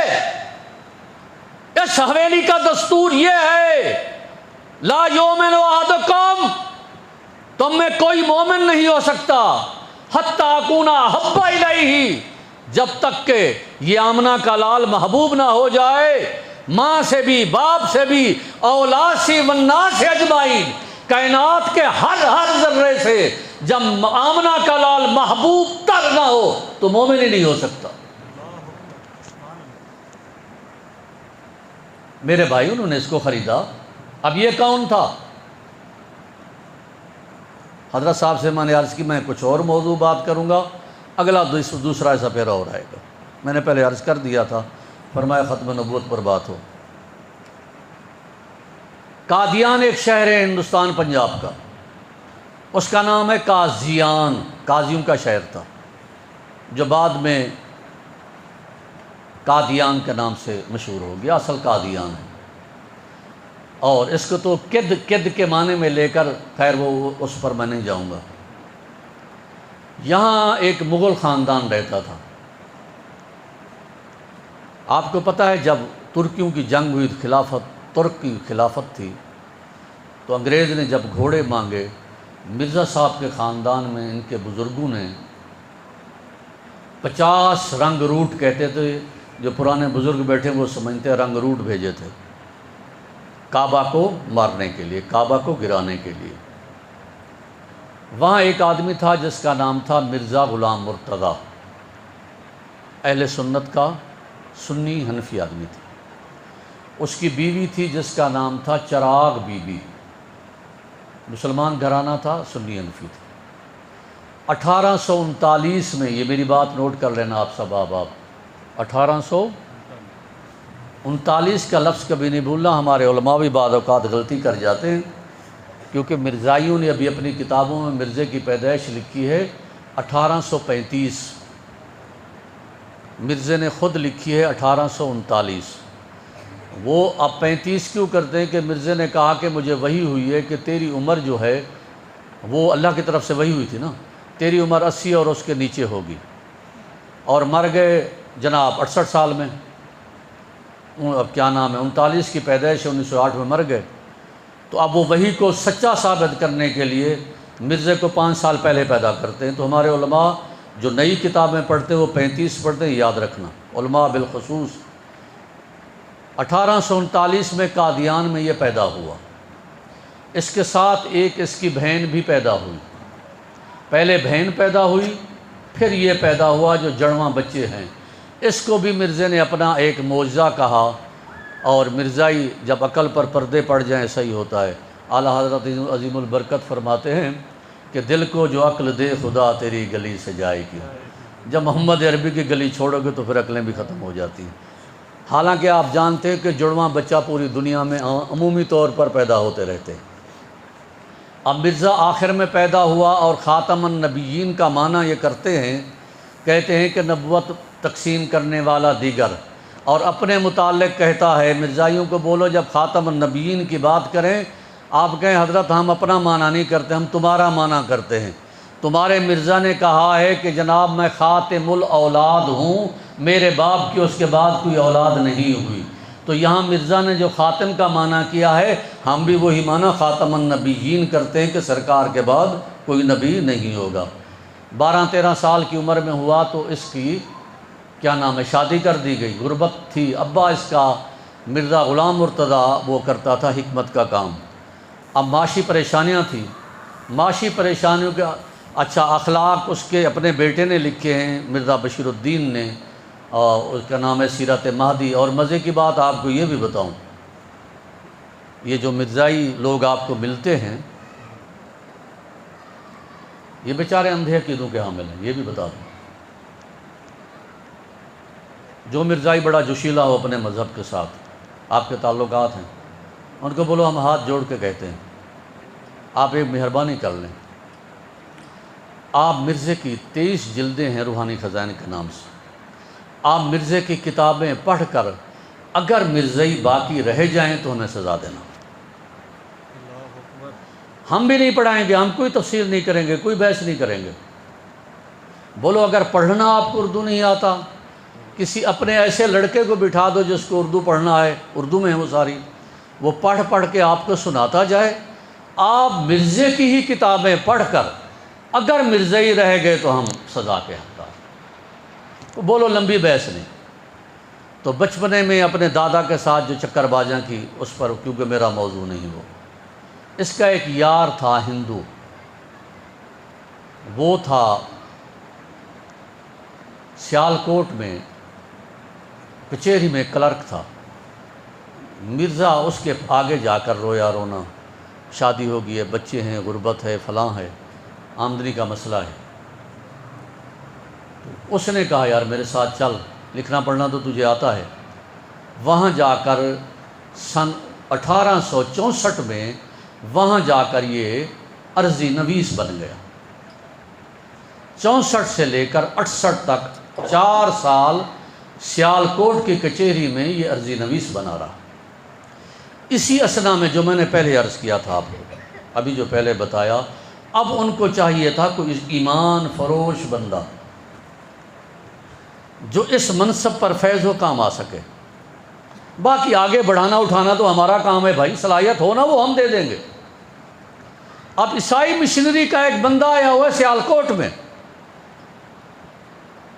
اس حویلی کا دستور یہ ہے لا یؤمن احدکم، تم میں کوئی مومن نہیں ہو سکتا حتی اکون احب الیہ، جب تک کہ یہ آمنہ کا لال محبوب نہ ہو جائے، ماں سے بھی، باپ سے بھی، اولاد سے، والناس اجمعین، کائنات کے ہر ذرے سے جب آمنہ کا لال محبوب تر نہ ہو تو مومن ہی نہیں ہو سکتا۔ میرے بھائی انہوں نے اس کو خریدا۔ اب یہ کون تھا؟ حضرت صاحب سے میں نے عرض کی میں کچھ اور موضوع بات کروں گا، اگلا دوسرا ایسا پھیرا اور آئے گا۔ میں نے پہلے عرض کر دیا تھا، فرمایا ختم نبوت پر بات ہو۔ قادیان ایک شہر ہے ہندوستان پنجاب کا، اس کا نام ہے قاضیان، قاضیوں کا شہر تھا، جو بعد میں قادیان کے نام سے مشہور ہو گیا، اصل قادیان ہے۔ اور اس کو تو کد کے معنی میں لے کر، خیر وہ اس پر میں نہیں جاؤں گا۔ یہاں ایک مغل خاندان رہتا تھا۔ آپ کو پتہ ہے جب ترکیوں کی جنگ ہوئی، ترک کی خلافت تھی، تو تو انگریز نے جب گھوڑے مانگے، مرزا صاحب کے خاندان میں ان کے بزرگوں نے 50 رنگ روٹ کہتے تھے، جو پرانے بزرگ بیٹھے وہ سمجھتے ہیں رنگ روٹ بھیجے تھے کعبہ کو مارنے کے لیے، کعبہ کو گرانے کے لیے۔ وہاں ایک آدمی تھا جس کا نام تھا مرزا غلام مرتضیٰ، اہل سنت کا سنی حنفی آدمی تھا۔ اس کی بیوی تھی جس کا نام تھا چراغ بی بی، مسلمان گھرانہ تھا، سنی حنفی تھا۔ 1839 میں، یہ میری بات نوٹ کر لینا آپ سب، آپ 1839 کا لفظ کبھی نہیں بھولنا، ہمارے علماء بھی بعض اوقات غلطی کر جاتے ہیں، کیونکہ مرزائیوں نے ابھی اپنی کتابوں میں مرزے کی پیدائش لکھی ہے 1835، مرزے نے خود لکھی ہے 1839۔ وہ اب 35 کیوں کرتے ہیں کہ مرزے نے کہا کہ مجھے وحی ہوئی ہے کہ تیری عمر جو ہے وہ اللہ کی طرف سے وحی ہوئی تھی نا، تیری عمر 80 اور اس کے نیچے ہوگی، اور مر گئے جناب 68 سال میں، اب کیا نام ہے 39 کی پیدائش 1908 میں مر گئے۔ تو اب وہ وحی کو سچا ثابت کرنے کے لیے مرزے کو 5 سال پہلے پیدا کرتے ہیں۔ تو ہمارے علماء جو نئی کتابیں پڑھتے ہیں وہ 35 پڑھتے ہیں، یاد رکھنا علماء بالخصوص۔ 1839 میں قادیان میں یہ پیدا ہوا، اس کے ساتھ ایک اس کی بہن بھی پیدا ہوئی، پہلے بہن پیدا ہوئی پھر یہ پیدا ہوا جو جڑواں بچے ہیں۔ اس کو بھی مرزے نے اپنا ایک معجزہ کہا، اور مرزائی جب عقل پر پردے پڑ جائیں صحیح ہوتا ہے۔ اعلیٰ حضرت عظیم البرکت فرماتے ہیں کہ دل کو جو عقل دے خدا تیری گلی سے جائے گی۔ جب محمد عربی کی گلی چھوڑو گے تو پھر عقلیں بھی ختم ہو جاتی ہیں۔ حالانکہ آپ جانتے ہیں کہ جڑواں بچہ پوری دنیا میں عمومی طور پر پیدا ہوتے رہتے ہیں۔ اب مرزا آخر میں پیدا ہوا، اور خاتم النبیین کا معنی یہ کرتے ہیں، کہتے ہیں کہ نبوت تقسیم کرنے والا دیگر، اور اپنے متعلق کہتا ہے مرزائیوں کو بولو جب خاتم النبیین کی بات کریں آپ کہیں حضرت ہم اپنا معنی نہیں کرتے، ہم تمہارا معنی کرتے ہیں۔ تمہارے مرزا نے کہا ہے کہ جناب میں خاتم الاولاد ہوں، میرے باپ کی اس کے بعد کوئی اولاد نہیں ہوئی۔ تو یہاں مرزا نے جو خاتم کا معنی کیا ہے، ہم بھی وہی معنی خاتم النبیین کرتے ہیں کہ سرکار کے بعد کوئی نبی نہیں ہوگا۔ 12-13 سال کی عمر میں ہوا تو اس کی کیا نام ہے شادی کر دی گئی، غربت تھی۔ ابا اس کا مرزا غلام مرتضیٰ وہ کرتا تھا حکمت کا کام۔ اب معاشی پریشانیاں تھیں، معاشی پریشانیوں کے اچھا اخلاق اس کے اپنے بیٹے نے لکھے ہیں، مرزا بشیر الدین نے، اور اس کا نام ہے سیرت مہدی۔ اور مزے کی بات آپ کو یہ بھی بتاؤں، یہ جو مرزائی لوگ آپ کو ملتے ہیں یہ بیچارے اندھے عقیدوں کے حامل ہیں، یہ بھی بتا دوں۔ جو مرزائی بڑا جوشیلا ہو اپنے مذہب کے ساتھ، آپ کے تعلقات ہیں، ان کو بولو ہم ہاتھ جوڑ کے کہتے ہیں آپ ایک مہربانی کر لیں، آپ مرزے کی 23 جلدیں ہیں روحانی خزائن کے نام سے، آپ مرزے کی کتابیں پڑھ کر اگر مرزائی باقی رہ جائیں تو ہمیں سزا دینا۔ ہم بھی نہیں پڑھائیں گے، ہم کوئی تفسیر نہیں کریں گے، کوئی بحث نہیں کریں گے۔ بولو اگر پڑھنا آپ کو اردو نہیں آتا، کسی اپنے ایسے لڑکے کو بٹھا دو جس کو اردو پڑھنا ہے، اردو میں ہے وہ ساری، وہ پڑھ پڑھ کے آپ کو سناتا جائے۔ آپ مرزے کی ہی کتابیں پڑھ کر اگر مرزائی رہ گئے تو ہم سزا کے حقدار۔ تو بولو لمبی بحث نہیں۔ تو بچپنے میں اپنے دادا کے ساتھ جو چکر بازیاں کی اس پر، کیونکہ میرا موضوع نہیں وہ، اس کا ایک یار تھا ہندو، وہ تھا سیالکوٹ میں کچہری میں کلرک تھا۔ مرزا اس کے آگے جا کر رویا رونا، شادی ہو گئی ہے، بچے ہیں، غربت ہے، فلاں ہے، آمدنی کا مسئلہ ہے۔ تو اس نے کہا یار میرے ساتھ چل، لکھنا پڑھنا تو تجھے آتا ہے۔ وہاں جا کر سن 1864 میں وہاں جا کر یہ عرضی نویس بن گیا۔ 64 سے لے کر 68 تک 4 سال سیالکوٹ کی کچہری میں یہ عرضی نویس بنا رہا۔ اسی اسنا میں جو میں نے پہلے عرض کیا تھا آپ کو، ابھی جو پہلے بتایا، اب ان کو چاہیے تھا کوئی ایمان فروش بندہ جو اس منصب پر فیض و کام آ سکے۔ باقی آگے بڑھانا اٹھانا تو ہمارا کام ہے بھائی، صلاحیت ہو نا وہ ہم دے دیں گے، اب عیسائی مشنری کا ایک بندہ آیا ہوا ہے سیالکوٹ میں،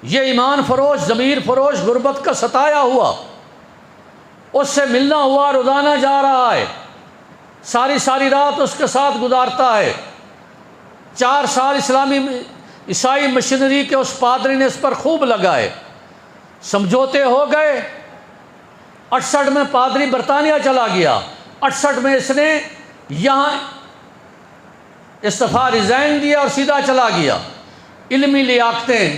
یہ ایمان فروش، ضمیر فروش، غربت کا ستایا ہوا، اس سے ملنا ہوا، روزانہ جا رہا ہے، ساری رات اس کے ساتھ گزارتا ہے۔ 4 سال عیسائی مشنری کے اس پادری نے اس پر خوب لگائے، سمجھوتے ہو گئے۔ 68 میں پادری برطانیہ چلا گیا، 68 میں اس نے یہاں استعفیٰ ریزائن دیا اور سیدھا چلا گیا۔ علمی لیاقتیں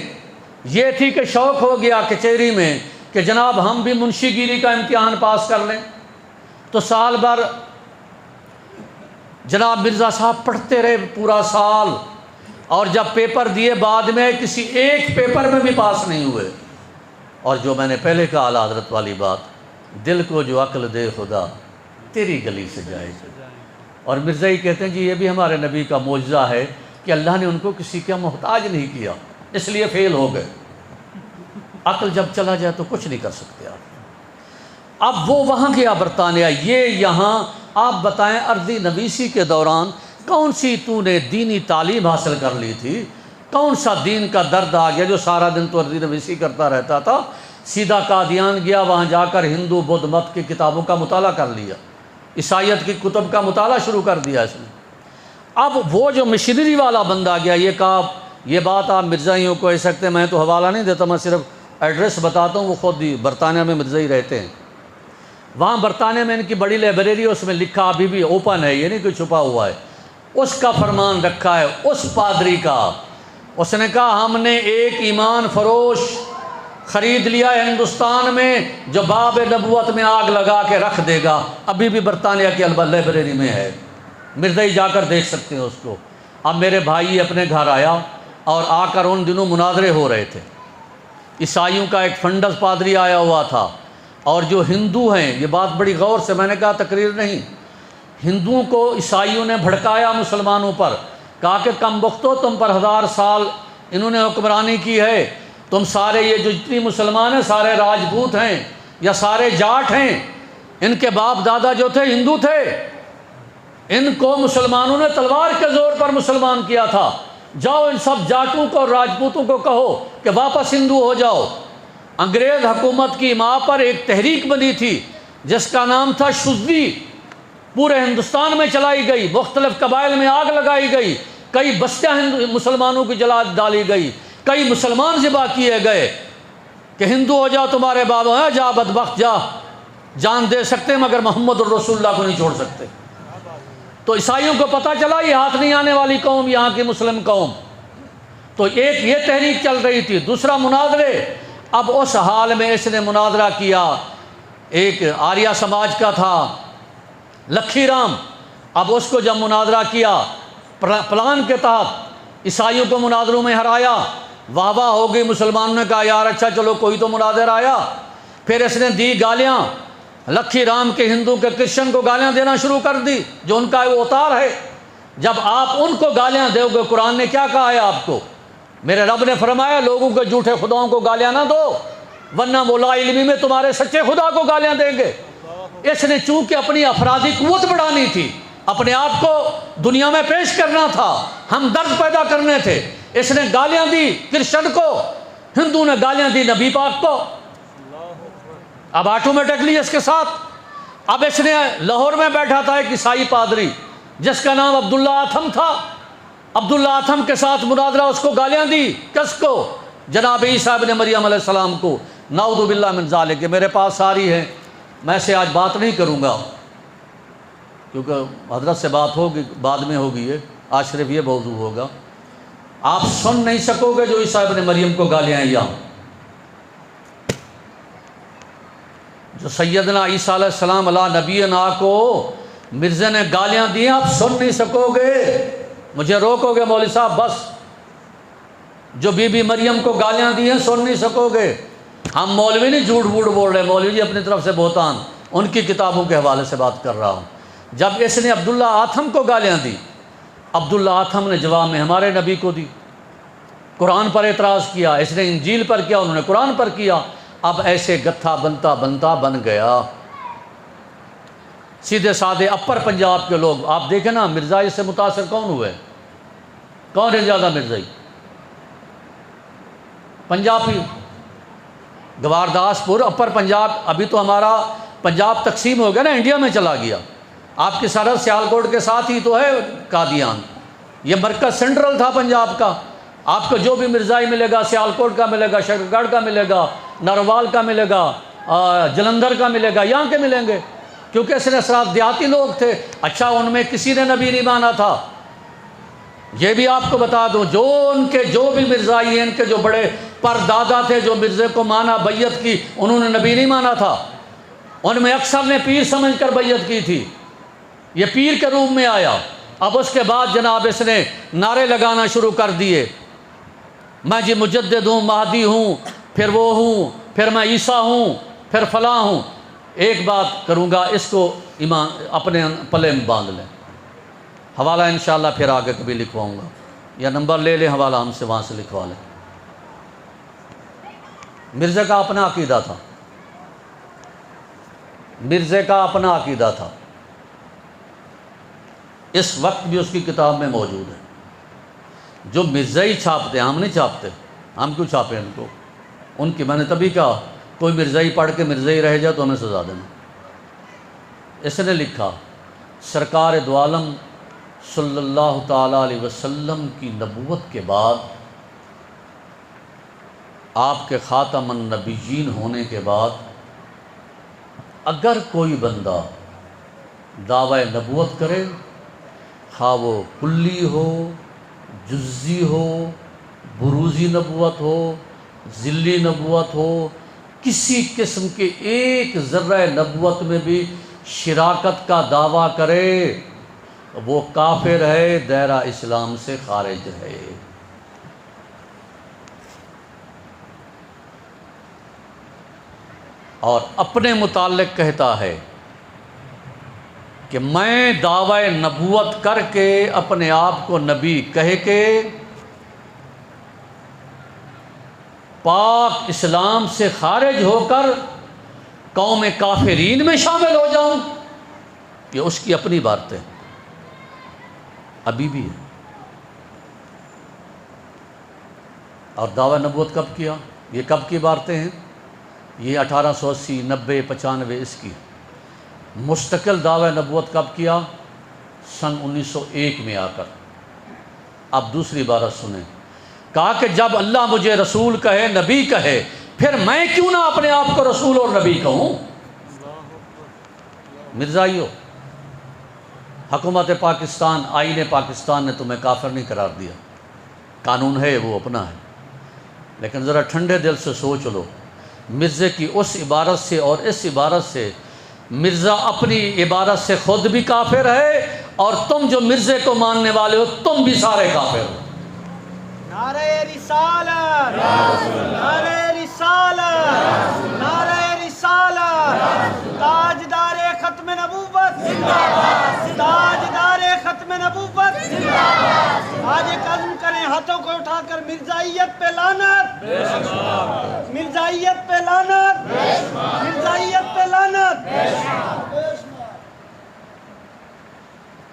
یہ تھی کہ شوق ہو گیا کچہری میں کہ جناب ہم بھی منشی گیری کا امتحان پاس کر لیں، تو سال بھر جناب مرزا صاحب پڑھتے رہے پورا سال، اور جب پیپر دیے بعد میں کسی ایک پیپر میں بھی پاس نہیں ہوئے۔ اور جو میں نے پہلے کہا اعلیٰ حضرت والی بات، دل کو جو عقل دے خدا تیری گلی سے جائے گا۔ اور مرزا ہی کہتے ہیں جی یہ بھی ہمارے نبی کا معجزہ ہے کہ اللہ نے ان کو کسی کا محتاج نہیں کیا، اس لیے فیل ہو گئے۔ عقل جب چلا جائے تو کچھ نہیں کر سکتے آپ۔ اب وہ وہاں گیا برطانیہ، یہ یہاں۔ آپ بتائیں ارضی نویسی کے دوران کون سی تو نے دینی تعلیم حاصل کر لی تھی؟ کون سا دین کا درد آ گیا جو سارا دن تو ارضی نویسی کرتا رہتا تھا؟ سیدھا قادیان گیا، وہاں جا کر ہندو بدھ مت کی کتابوں کا مطالعہ کر لیا، عیسائیت کی کتب کا مطالعہ شروع کر دیا اس نے۔ اب وہ جو مشنری والا بندہ گیا، یہ کہا یہ بات آپ مرزائیوں کو کہہ سکتے ہیں، میں تو حوالہ نہیں دیتا، میں صرف ایڈریس بتاتا ہوں، وہ خود ہی برطانیہ میں مرزائی رہتے ہیں۔ وہاں برطانیہ میں ان کی بڑی لائبریری ہے، اس میں لکھا ابھی بھی اوپن ہے، یہ نہیں کوئی چھپا ہوا ہے، اس کا فرمان رکھا ہے اس پادری کا۔ اس نے کہا ہم نے ایک ایمان فروش خرید لیا ہے ہندوستان میں جو باب نبوت میں آگ لگا کے رکھ دے گا، ابھی بھی برطانیہ کی لائبریری میں ہے، مرزائی جا کر دیکھ سکتے ہیں اس کو۔ اب میرے بھائی اپنے گھر آیا اور آ کر ان دنوں مناظرے ہو رہے تھے، عیسائیوں کا ایک فنڈس پادری آیا ہوا تھا، اور جو ہندو ہیں، یہ بات بڑی غور سے میں نے کہا تقریر نہیں، ہندوؤں کو عیسائیوں نے بھڑکایا مسلمانوں پر، کہا کہ کم بختو تم پر 1000 سال انہوں نے حکمرانی کی ہے، تم سارے یہ جو جتنی مسلمان ہیں سارے راجپوت ہیں یا سارے جاٹ ہیں، ان کے باپ دادا جو تھے ہندو تھے، ان کو مسلمانوں نے تلوار کے زور پر مسلمان کیا تھا، جاؤ ان سب جاٹوں کو اور راجپوتوں کو کہو کہ واپس ہندو ہو جاؤ۔ انگریز حکومت کی ماں پر ایک تحریک بنی تھی جس کا نام تھا شذی، پورے ہندوستان میں چلائی گئی، مختلف قبائل میں آگ لگائی گئی، کئی بستیاں مسلمانوں کی جلا ڈالی گئی، کئی مسلمان ذبح کیے گئے کہ ہندو ہو جاؤ تمہارے بابا ہیں، جا بدبخت جا، جان دے سکتے مگر محمد الرسول اللہ کو نہیں چھوڑ سکتے۔ تو عیسائیوں کو پتہ چلا یہ ہاتھ نہیں آنے والی قوم یہاں کی مسلم قوم، تو ایک یہ تحریک چل رہی تھی۔ دوسرا مناظرے، اب اس حال میں اس نے مناظرہ کیا، ایک آریہ سماج کا تھا لکھی رام، اب اس کو جب مناظرہ کیا پلان کے تحت عیسائیوں کو مناظروں میں ہرایا، واہ واہ ہو گئی، مسلمانوں نے کہا یار اچھا چلو کوئی تو مناظر آیا۔ پھر اس نے دی گالیاں، لکھی رام کے ہندو کے کرسچن کو گالیاں دینا شروع کر دی، جو ان کا وہ اوتار ہے۔ جب آپ ان کو گالیاں دو گے، قرآن نے کیا کہا ہے آپ کو؟ میرے رب نے فرمایا لوگوں کے جھوٹے خداؤں کو گالیاں نہ دو ورنہ وہ لا علمی میں تمہارے سچے خدا کو گالیاں دیں گے۔ اس نے چونکہ اپنی افرادی قوت بڑھانی تھی، اپنے آپ کو دنیا میں پیش کرنا تھا، ہم درد پیدا کرنے تھے، اس نے گالیاں دی کرسچن کو، ہندو نے گالیاں دی نبی پاک کو۔ اب آٹومیٹکلی اس کے ساتھ، اب اس نے لاہور میں بیٹھا تھا ایک عیسائی پادری جس کا نام عبداللہ آتھم تھا، عبداللہ آتھم کے ساتھ مناظرہ، اس کو گالیاں دی، کس کو؟ جناب عیسیٰ ابن مریم علیہ السلام کو، نعوذ باللہ من ذالک۔ میرے پاس ساری ہیں، میں سے آج بات نہیں کروں گا کیونکہ حضرت سے بات ہوگی بعد میں ہوگی، آج صرف یہ موضوع ہوگا۔ آپ سن نہیں سکو گے جو عیسیٰ ابن مریم کو گالیاں یہاں، جو سیدنا عیسیٰ علیہ السلام علی نبینا کو مرزا نے گالیاں دی، آپ سن نہیں سکو گے، مجھے روکو گے مولوی صاحب بس، جو بی بی مریم کو گالیاں دی ہیں سن نہیں سکو گے۔ ہم مولوی نہیں جھوٹ بوٹ بول رہے، مولوی جی اپنی طرف سے بہتان، ان کی کتابوں کے حوالے سے بات کر رہا ہوں۔ جب اس نے عبداللہ آتھم کو گالیاں دی، عبداللہ آتھم نے جواب میں ہمارے نبی کو دی، قرآن پر اعتراض کیا، اس نے انجیل پر کیا، انہوں نے قرآن پر کیا۔ اب ایسے گتھا بنتا بنتا بن گیا، سیدھے سادے اپر پنجاب کے لوگ آپ دیکھیں نا، مرزائی سے متاثر کون ہوئے؟ کون ہے زیادہ مرزائی؟ پنجابی، گوارداس پور، اپر پنجاب۔ ابھی تو ہمارا پنجاب تقسیم ہو گیا نا، انڈیا میں چلا گیا۔ آپ کی سرحد سیالکوٹ کے ساتھ ہی تو ہے قادیان، یہ مرکز سینٹرل تھا پنجاب کا۔ آپ کو جو بھی مرزائی ملے گا، سیالکوٹ کا ملے گا، شکرگڑھ کا ملے گا، نروال کا ملے گا، جلندھر کا ملے گا، یہاں کے ملیں گے، کیونکہ اس نے اثرات دیہاتی لوگ تھے۔ اچھا، ان میں کسی نے نبی نہیں مانا تھا، یہ بھی آپ کو بتا دوں، جو بھی مرزائی ہیں، ان کے جو بڑے پردادا تھے جو مرزے کو مانا، بیعت کی، انہوں نے نبی نہیں مانا تھا۔ ان میں اکثر نے پیر سمجھ کر بیعت کی تھی، یہ پیر کے روپ میں آیا۔ اب اس کے بعد جناب اس نے نعرے لگانا شروع کر دیے، میں جی مجدد ہوں، مہدی ہوں، پھر وہ ہوں، پھر میں عیسیٰ ہوں، پھر فلاں ہوں۔ ایک بات کروں گا، اس کو ایمان اپنے پلے میں باندھ لیں۔ حوالہ انشاءاللہ پھر آگے کبھی لکھواؤں گا، یا نمبر لے لیں حوالہ ہم سے، وہاں سے لکھوا لیں۔ مرزے کا اپنا عقیدہ تھا، مرزے کا اپنا عقیدہ تھا، اس وقت بھی اس کی کتاب میں موجود ہے۔ جو مرزائی چھاپتے ہیں، ہم نہیں چھاپتے، ہم کیوں چھاپیں ان کو؟ ان کی میں نے تبھی کہا کوئی مرزائی پڑھ کے مرزائی رہ جائے تو ہمیں سزا دینا۔ اس نے لکھا، سرکار دو عالم صلی اللہ تعالیٰ علیہ وسلم کی نبوت کے بعد، آپ کے خاتم النبیین ہونے کے بعد، اگر کوئی بندہ دعوی نبوت کرے، خواہ وہ کلی ہو، جزی ہو، بروزی نبوت ہو، ذلی نبوت ہو، کسی قسم کے ایک ذرہ نبوت میں بھی شراکت کا دعویٰ کرے، وہ کافر ہے، دائرہ اسلام سے خارج ہے۔ اور اپنے متعلق کہتا ہے کہ میں دعوی نبوت کر کے اپنے آپ کو نبی کہہ کے پاک اسلام سے خارج ہو کر قوم کافرین میں شامل ہو جاؤں، یہ اس کی اپنی بات ہے، ابھی بھی ہے۔ اور دعوی نبوت کب کیا؟ یہ کب کی باتیں ہیں؟ یہ 1880، 90، 95 اس کی۔ مستقل دعوی نبوت کب کیا؟ سن 1901 میں آ کر۔ اب دوسری عبارت سنیں، کہا کہ جب اللہ مجھے رسول کہے، نبی کہے، پھر میں کیوں نہ اپنے آپ کو رسول اور نبی کہوں؟ مرزائیو، حکومت پاکستان، آئین پاکستان نے تمہیں کافر نہیں قرار دیا، قانون ہے وہ اپنا ہے، لیکن ذرا ٹھنڈے دل سے سوچ لو، مرزے کی اس عبارت سے اور اس عبارت سے، مرزا اپنی عبارت سے خود بھی کافر ہے، اور تم جو مرزے کو ماننے والے ہو تم بھی سارے کافر ہو۔ نعرہ رسالت، نعرہ رسالت، نعرہ رسالت، تاجدار ختم نبوت، تاجدار ختم نبوت۔ آج ایک عزم کریں، ہاتھوں کو اٹھا کر مرزائیت پہ لعنت، مرزائیت پہ لعنت، مرزائیت پہ لعنت۔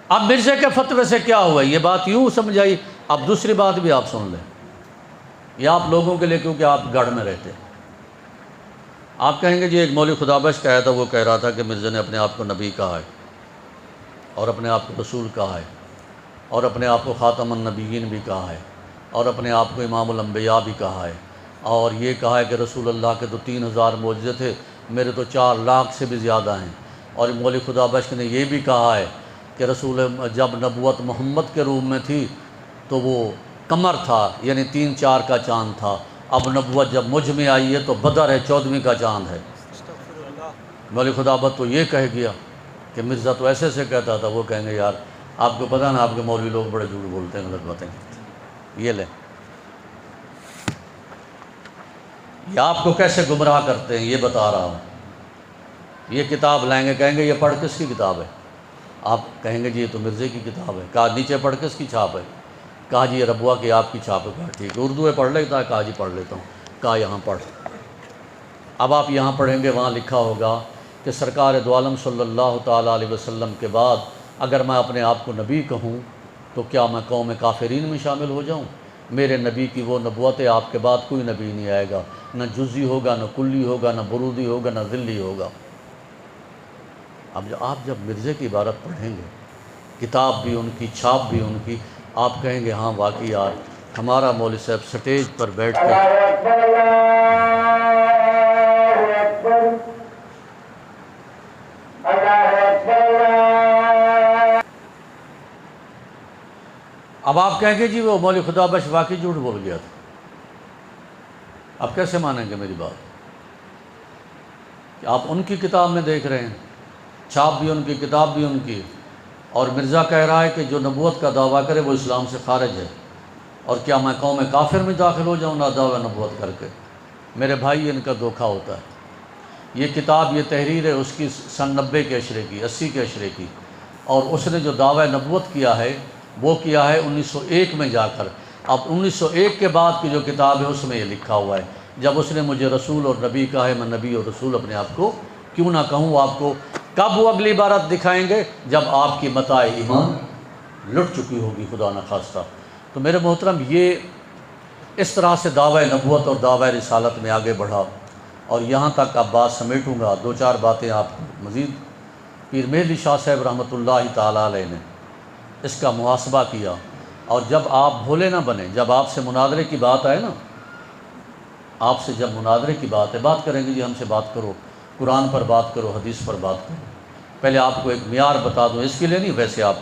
اب مرزے کے فتوے سے کیا ہوا؟ یہ بات یوں سمجھائی۔ اب دوسری بات بھی آپ سن لیں، یہ آپ لوگوں کے لیے، کیونکہ آپ گڑھ میں رہتے ہیں۔ آپ کہیں گے جی ایک مولوی خدا بخش کہا تھا، وہ کہہ رہا تھا کہ مرزا نے اپنے آپ کو نبی کہا ہے، اور اپنے آپ کو رسول کہا ہے، اور اپنے آپ کو خاتم النبیین بھی کہا ہے، اور اپنے آپ کو امام الانبیاء بھی کہا ہے، اور یہ کہا ہے کہ رسول اللہ کے تو 3000 معجزے تھے، میرے تو 4 لاکھ سے بھی زیادہ ہیں۔ اور مولوی خدا بخش نے یہ بھی کہا ہے کہ رسول جب نبوت محمد کے روم میں تھی تو وہ قمر تھا، یعنی 3-4 کا چاند تھا، اب نبوت جب مجھ میں آئی ہے تو بدر ہے، 14ویں کا چاند ہے۔ مولوی خدا بخش تو یہ کہہ گیا کہ مرزا تو ایسے سے کہتا تھا، وہ کہیں گے یار آپ کو پتہ نا، آپ کے مولوی لوگ بڑے جھوٹ بولتے ہیں، غلط باتیں کرتے ہیں۔ یہ لیں، یہ آپ کو کیسے گمراہ کرتے ہیں یہ بتا رہا ہوں۔ یہ کتاب لائیں گے، کہیں گے یہ پڑھ کس کی کتاب ہے؟ آپ کہیں گے جی یہ تو مرزے کی کتاب ہے۔ کہا نیچے پڑھ کس کی چھاپ ہے؟ کہا جی یہ ربوہ کی آپ کی چھاپ ہے۔ کہا ٹھیک ہے، اردو میں پڑھ لیتا ہے؟ کہا جی پڑھ لیتا ہوں۔ کہا یہاں پڑھ۔ اب آپ یہاں پڑھیں گے، وہاں لکھا ہوگا کہ سرکار دو عالم صلی اللہ تعالیٰ علیہ وسلم کے بعد اگر میں اپنے آپ کو نبی کہوں تو کیا میں قوم کافرین میں شامل ہو جاؤں؟ میرے نبی کی وہ نبوت ہے، آپ کے بعد کوئی نبی نہیں آئے گا، نہ جزئی ہوگا، نہ کلی ہوگا، نہ برودی ہوگا، نہ ذلی ہوگا۔ اب آپ جب مرزے کی عبارت پڑھیں گے، کتاب بھی ان کی، چھاپ بھی ان کی، آپ کہیں گے ہاں واقعی یار ہمارا مولوی صاحب سٹیج پر بیٹھ کر اب آپ کہیں گے جی وہ مولوی خدا بخش واقعی جھوٹ بول گیا تھا۔ آپ کیسے مانیں گے میری بات کہ آپ ان کی کتاب میں دیکھ رہے ہیں، چھاپ بھی ان کی، کتاب بھی ان کی، اور مرزا کہہ رہا ہے کہ جو نبوت کا دعویٰ کرے وہ اسلام سے خارج ہے، اور کیا میں قوم کافر میں داخل ہو جاؤں نہ دعویٰ نبوت کر کے؟ میرے بھائی ان کا دھوکہ ہوتا ہے۔ یہ کتاب، یہ تحریر ہے اس کی سن 90 کے عشرے کی، 80 کے عشرے کی، اور اس نے جو دعویٰ نبوت کیا ہے وہ کیا ہے 1901 میں جا کر۔ اب 1901 کے بعد کی جو کتاب ہے اس میں یہ لکھا ہوا ہے، جب اس نے مجھے رسول اور نبی کہا ہے، میں نبی اور رسول اپنے آپ کو کیوں نہ کہوں؟ آپ کو کب وہ اگلی عبارت دکھائیں گے؟ جب آپ کی متاع ایمان لٹ چکی ہوگی، خدا نخواستہ۔ تو میرے محترم، یہ اس طرح سے دعوی نبوت اور دعوی رسالت میں آگے بڑھا، اور یہاں تک اب بات سمیٹوں گا، دو چار باتیں آپ کو مزید۔ پیر مہدی شاہ صاحب رحمۃ اللہ تعالیٰ علیہ نے اس کا محاسبہ کیا، اور جب آپ بھولے نہ بنیں، جب آپ سے مناظرے کی بات آئے نا، آپ سے جب مناظرے کی بات ہے، بات کریں گے جی ہم سے بات کرو، قرآن پر بات کرو، حدیث پر بات کرو۔ پہلے آپ کو ایک معیار بتا دوں، اس کے لیے نہیں، ویسے آپ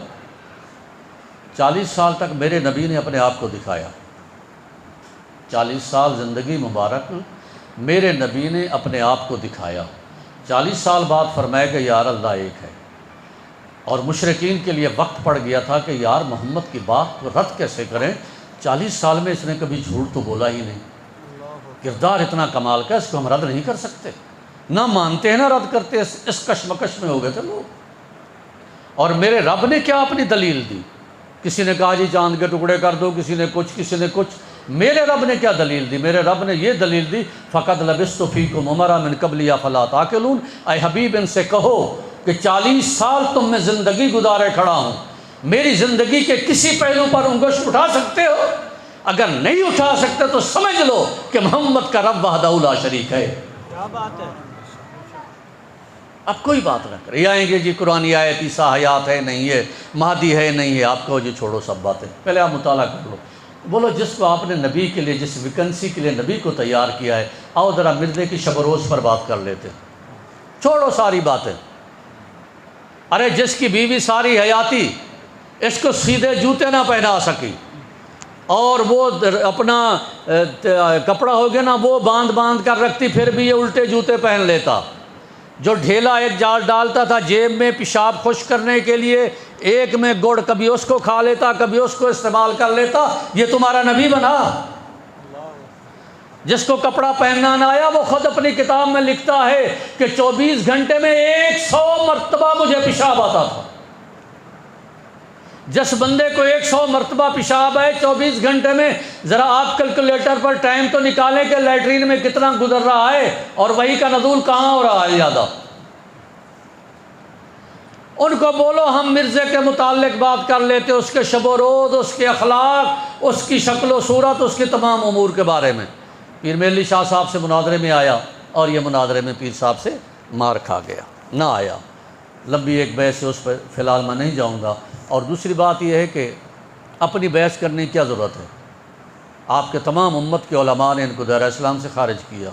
40 سال تک میرے نبی نے اپنے آپ کو دکھایا، 40 سال زندگی مبارک میرے نبی نے اپنے آپ کو دکھایا۔ 40 سال بعد فرمایا کہ یار اللہ ایک ہے، اور مشرکین کے لیے وقت پڑ گیا تھا کہ یار محمد کی بات کو رد کیسے کریں، 40 سال میں اس نے کبھی جھوٹ تو بولا ہی نہیں، کردار اتنا کمال کا، اس کو ہم رد نہیں کر سکتے، نہ مانتے ہیں نہ رد کرتے، اس کشمکش میں ہو گئے تھے لوگ۔ اور میرے رب نے کیا اپنی دلیل دی؟ کسی نے کہا جی چاند کے ٹکڑے کر دو، کسی نے کچھ، کسی نے کچھ۔ میرے رب نے کیا دلیل دی؟ میرے رب نے یہ دلیل دی، فَقَدْ لَبِثْتُ فِيكُمْ عُمَرًا مِنْ قَبْلِي أَفَلَا تَعْقِلُونَ۔ اے حبیب ان سے کہو کہ 40 سال تم میں زندگی گزارے کھڑا ہوں، میری زندگی کے کسی پہلو پر انگشت اٹھا سکتے ہو؟ اگر نہیں اٹھا سکتے تو سمجھ لو کہ محمد کا رب وحدہ لا شریک ہے۔ کیا بات ہے؟ اب کوئی بات نہ کرے، یہ آئیں گے جی قرآن آیت عیسیٰ حیات ہے نہیں ہے، مہدی ہے نہیں ہے، آپ کہو جی چھوڑو سب باتیں، پہلے آپ مطالعہ کر لو۔ بولو جس کو آپ نے نبی کے لیے، جس ویکنسی کے لیے نبی کو تیار کیا ہے، آؤ ذرا مرزے کی شب و روز پر بات کر لیتے، چھوڑو ساری باتیں۔ ارے جس کی بیوی ساری حیاتی اس کو سیدھے جوتے نہ پہنا سکی، اور وہ اپنا کپڑا ہو گیا نا وہ باندھ باندھ کر رکھتی، پھر بھی یہ الٹے جوتے پہن لیتا۔ جو ڈھیلا ایک جال ڈالتا تھا جیب میں پیشاب خشک کرنے کے لیے، ایک میں گڑ، کبھی اس کو کھا لیتا، کبھی اس کو استعمال کر لیتا، یہ تمہارا نبی بنا؟ جس کو کپڑا پہننا نہ آیا وہ خود اپنی کتاب میں لکھتا ہے کہ 24 گھنٹے میں 100 مرتبہ مجھے پیشاب آتا تھا۔ جس بندے کو 100 مرتبہ پیشاب ہے 24 گھنٹے میں، ذرا آپ کیلکولیٹر پر ٹائم تو نکالیں کہ لیٹرین میں کتنا گزر رہا ہے، اور وہی کا نزول کہاں ہو رہا ہے زیادہ۔ ان کو بولو ہم مرزے کے متعلق بات کر لیتے، اس کے شب و روز، اس کے اخلاق، اس کی شکل و صورت، اس کے تمام امور کے بارے میں۔ پیر مہدی شاہ صاحب سے مناظرے میں آیا، اور یہ مناظرے میں پیر صاحب سے مار کھا گیا، نہ آیا۔ لمبی ایک بحث ہے، اس پر فی الحال میں نہیں جاؤں گا۔ اور دوسری بات یہ ہے کہ اپنی بحث کرنے کی کیا ضرورت ہے؟ آپ کے تمام امت کے علماء نے ان کو دائرہ اسلام سے خارج کیا،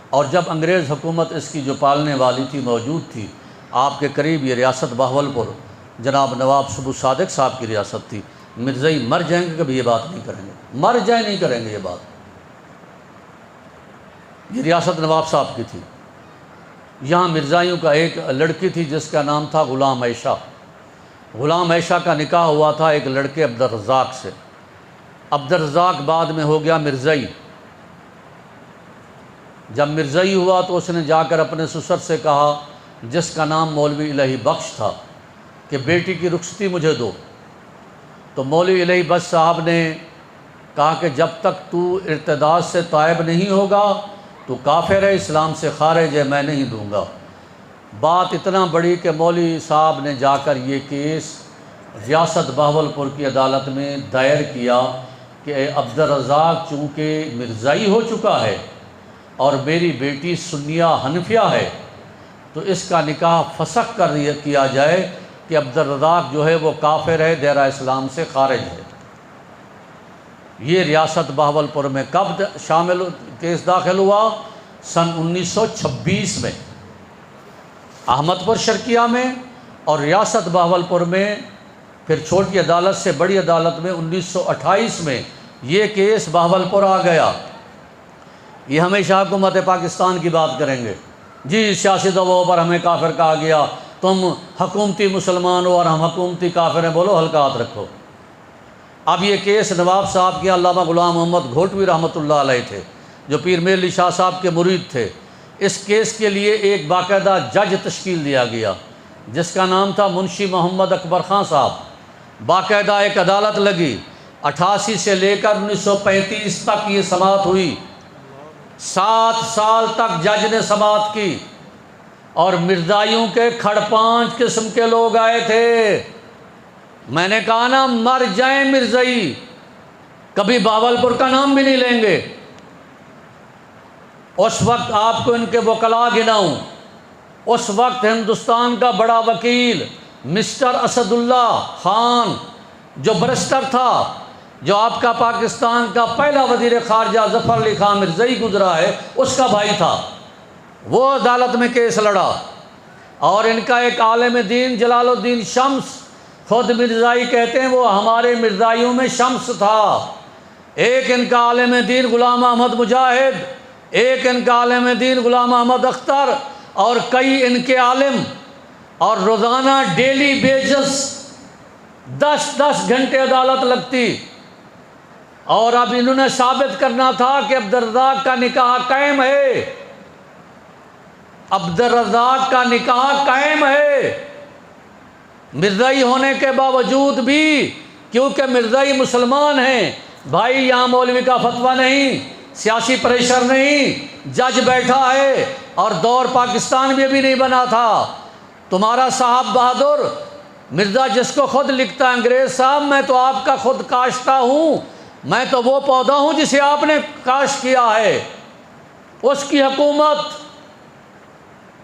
اور جب انگریز حکومت اس کی جو پالنے والی تھی موجود تھی، آپ کے قریب یہ ریاست بہاولپور جناب نواب سبو صادق صاحب کی ریاست تھی، مرزائی مر جائیں گے کبھی یہ بات نہیں کریں گے، مر جائیں نہیں کریں گے یہ بات۔ یہ ریاست نواب صاحب کی تھی، یہاں مرزائیوں کا ایک لڑکی تھی جس کا نام تھا غلام عائشہ۔ غلام عائشہ کا نکاح ہوا تھا ایک لڑکے عبدالرزاق سے، عبدالرزاق بعد میں ہو گیا مرزائی۔ جب مرزائی ہوا تو اس نے جا کر اپنے سسر سے کہا، جس کا نام مولوی الہی بخش تھا، کہ بیٹی کی رخصتی مجھے دو۔ تو مولوی الہی بخش صاحب نے کہا کہ جب تک تو ارتداد سے تائب نہیں ہوگا تو کافر ہے، اسلام سے خارج ہے، میں نہیں دوں گا۔ بات اتنا بڑی کہ مولوی صاحب نے جا کر یہ کیس ریاست بہاولپور کی عدالت میں دائر کیا کہ عبدالرزاق چونکہ مرزائی ہو چکا ہے اور میری بیٹی سنیہ حنفیہ ہے تو اس کا نکاح فسخ کر کیا جائے کہ عبدالرزاق جو ہے وہ کافر ہے، دائرہ اسلام سے خارج ہے۔ یہ ریاست بہاولپور میں کب شامل کیس داخل ہوا؟ سن 1926 میں احمد پور شرقیہ میں، اور ریاست بہاولپور میں پھر چھوٹی عدالت سے بڑی عدالت میں 1928 میں یہ کیس بہاولپور آ گیا۔ یہ ہمیشہ حکومت پاکستان کی بات کریں گے، جی سیاسی دباؤ پر ہمیں کافر کہا گیا، تم حکومتی مسلمان ہو اور ہم حکومتی کافر ہیں، بولو ہلکا ہاتھ رکھو۔ اب یہ کیس نواب صاحب کے علامہ غلام محمد گھوٹوی رحمۃ اللہ علیہ تھے، جو پیر میر علی شاہ صاحب کے مرید تھے۔ اس کیس کے لیے ایک باقاعدہ جج تشکیل دیا گیا جس کا نام تھا منشی محمد اکبر خان صاحب۔ باقاعدہ ایک عدالت لگی، 88 سے لے کر 1935 تک یہ سماعت ہوئی، 7 سال تک جج نے سماعت کی، اور مرزائیوں کے کھڑ 5 قسم کے لوگ آئے تھے۔ میں نے کہا نا مر جائیں مرزائی، کبھی بہاولپور کا نام بھی نہیں لیں گے۔ اس وقت آپ کو ان کے وکلا گناؤں، اس وقت ہندوستان کا بڑا وکیل مسٹر اسد اللہ خان جو برسٹر تھا، جو آپ کا پاکستان کا پہلا وزیر خارجہ ظفر علی خان مرزائی گزرا ہے، اس کا بھائی تھا، وہ عدالت میں کیس لڑا۔ اور ان کا ایک عالم دین جلال الدین شمس، خود مرزائی کہتے ہیں وہ ہمارے مرزائیوں میں شمس تھا۔ ایک ان کا عالم دین غلام احمد مجاہد، ایک ان کا عالم دین غلام احمد اختر، اور کئی ان کے عالم، اور روزانہ ڈیلی بیسس 10 گھنٹے عدالت لگتی۔ اور اب انہوں نے ثابت کرنا تھا کہ عبدالرزاق کا نکاح قائم ہے، عبدالرزاق کا نکاح قائم ہے، مرزائی ہونے کے باوجود بھی، کیونکہ مرزائی مسلمان ہیں۔ بھائی یہاں مولوی کا فتویٰ نہیں، سیاسی پریشر نہیں، جج بیٹھا ہے، اور دور پاکستان میں بھی نہیں بنا تھا۔ تمہارا صاحب بہادر مرزا جس کو خود لکھتا ہے انگریز صاحب، میں تو آپ کا خود کاشتہ ہوں، میں تو وہ پودا ہوں جسے آپ نے کاشت کیا ہے۔ اس کی حکومت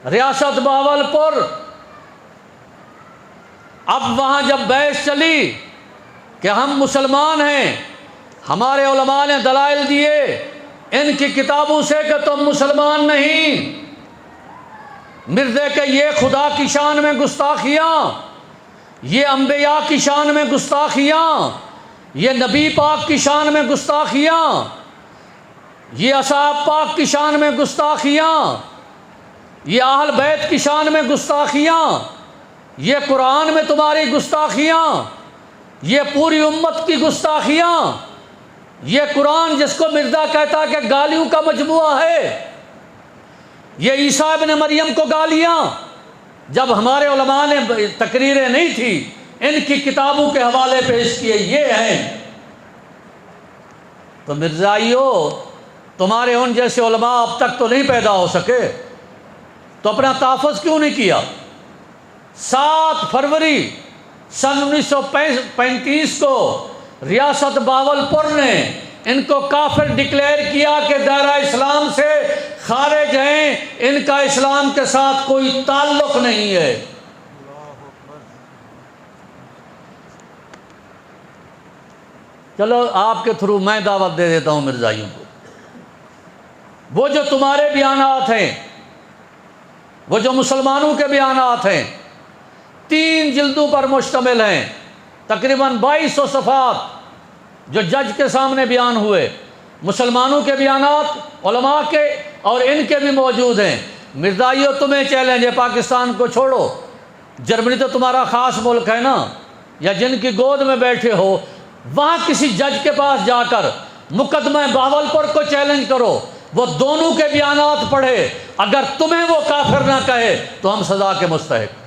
ریاست بہاولپور، اب وہاں جب بحث چلی کہ ہم مسلمان ہیں، ہمارے علماء نے دلائل دیے ان کی کتابوں سے کہ تم مسلمان نہیں۔ مرزے کہ یہ خدا کی شان میں گستاخیاں، یہ انبیاء کی شان میں گستاخیاں، یہ نبی پاک کی شان میں گستاخیاں، یہ اصحاب پاک کی شان میں گستاخیاں، یہ اہل بیت کی شان میں گستاخیاں، یہ قرآن میں تمہاری گستاخیاں، یہ پوری امت کی گستاخیاں، یہ قرآن جس کو مرزا کہتا کہ گالیوں کا مجموعہ ہے، یہ عیسیٰ ابن مریم کو گالیاں، جب ہمارے علماء نے تقریریں نہیں تھی ان کی کتابوں کے حوالے پیش کیے، یہ ہیں۔ تو مرزائیوں، تمہارے ان جیسے علماء اب تک تو نہیں پیدا ہو سکے، تو اپنا تحفظ کیوں نہیں کیا؟ 7 فروری سن 1935 کو ریاست بہاولپور نے ان کو کافر ڈکلیئر کیا کہ دائرہ اسلام سے خارج ہیں، ان کا اسلام کے ساتھ کوئی تعلق نہیں ہے۔ چلو آپ کے تھرو میں دعوت دے دیتا ہوں مرزائیوں کو، وہ جو تمہارے بیانات ہیں، وہ جو مسلمانوں کے بیانات ہیں، 3 جلدوں پر مشتمل ہیں، تقریباً 2200 صفحات جو جج کے سامنے بیان ہوئے، مسلمانوں کے بیانات، علماء کے اور ان کے بھی موجود ہیں۔ مرزائیوں تمہیں چیلنج ہے، پاکستان کو چھوڑو، جرمنی تو تمہارا خاص ملک ہے نا، یا جن کی گود میں بیٹھے ہو، وہاں کسی جج کے پاس جا کر مقدمہ بہاولپور کو چیلنج کرو، وہ دونوں کے بیانات پڑھے، اگر تمہیں وہ کافر نہ کہے تو ہم سزا کے مستحق۔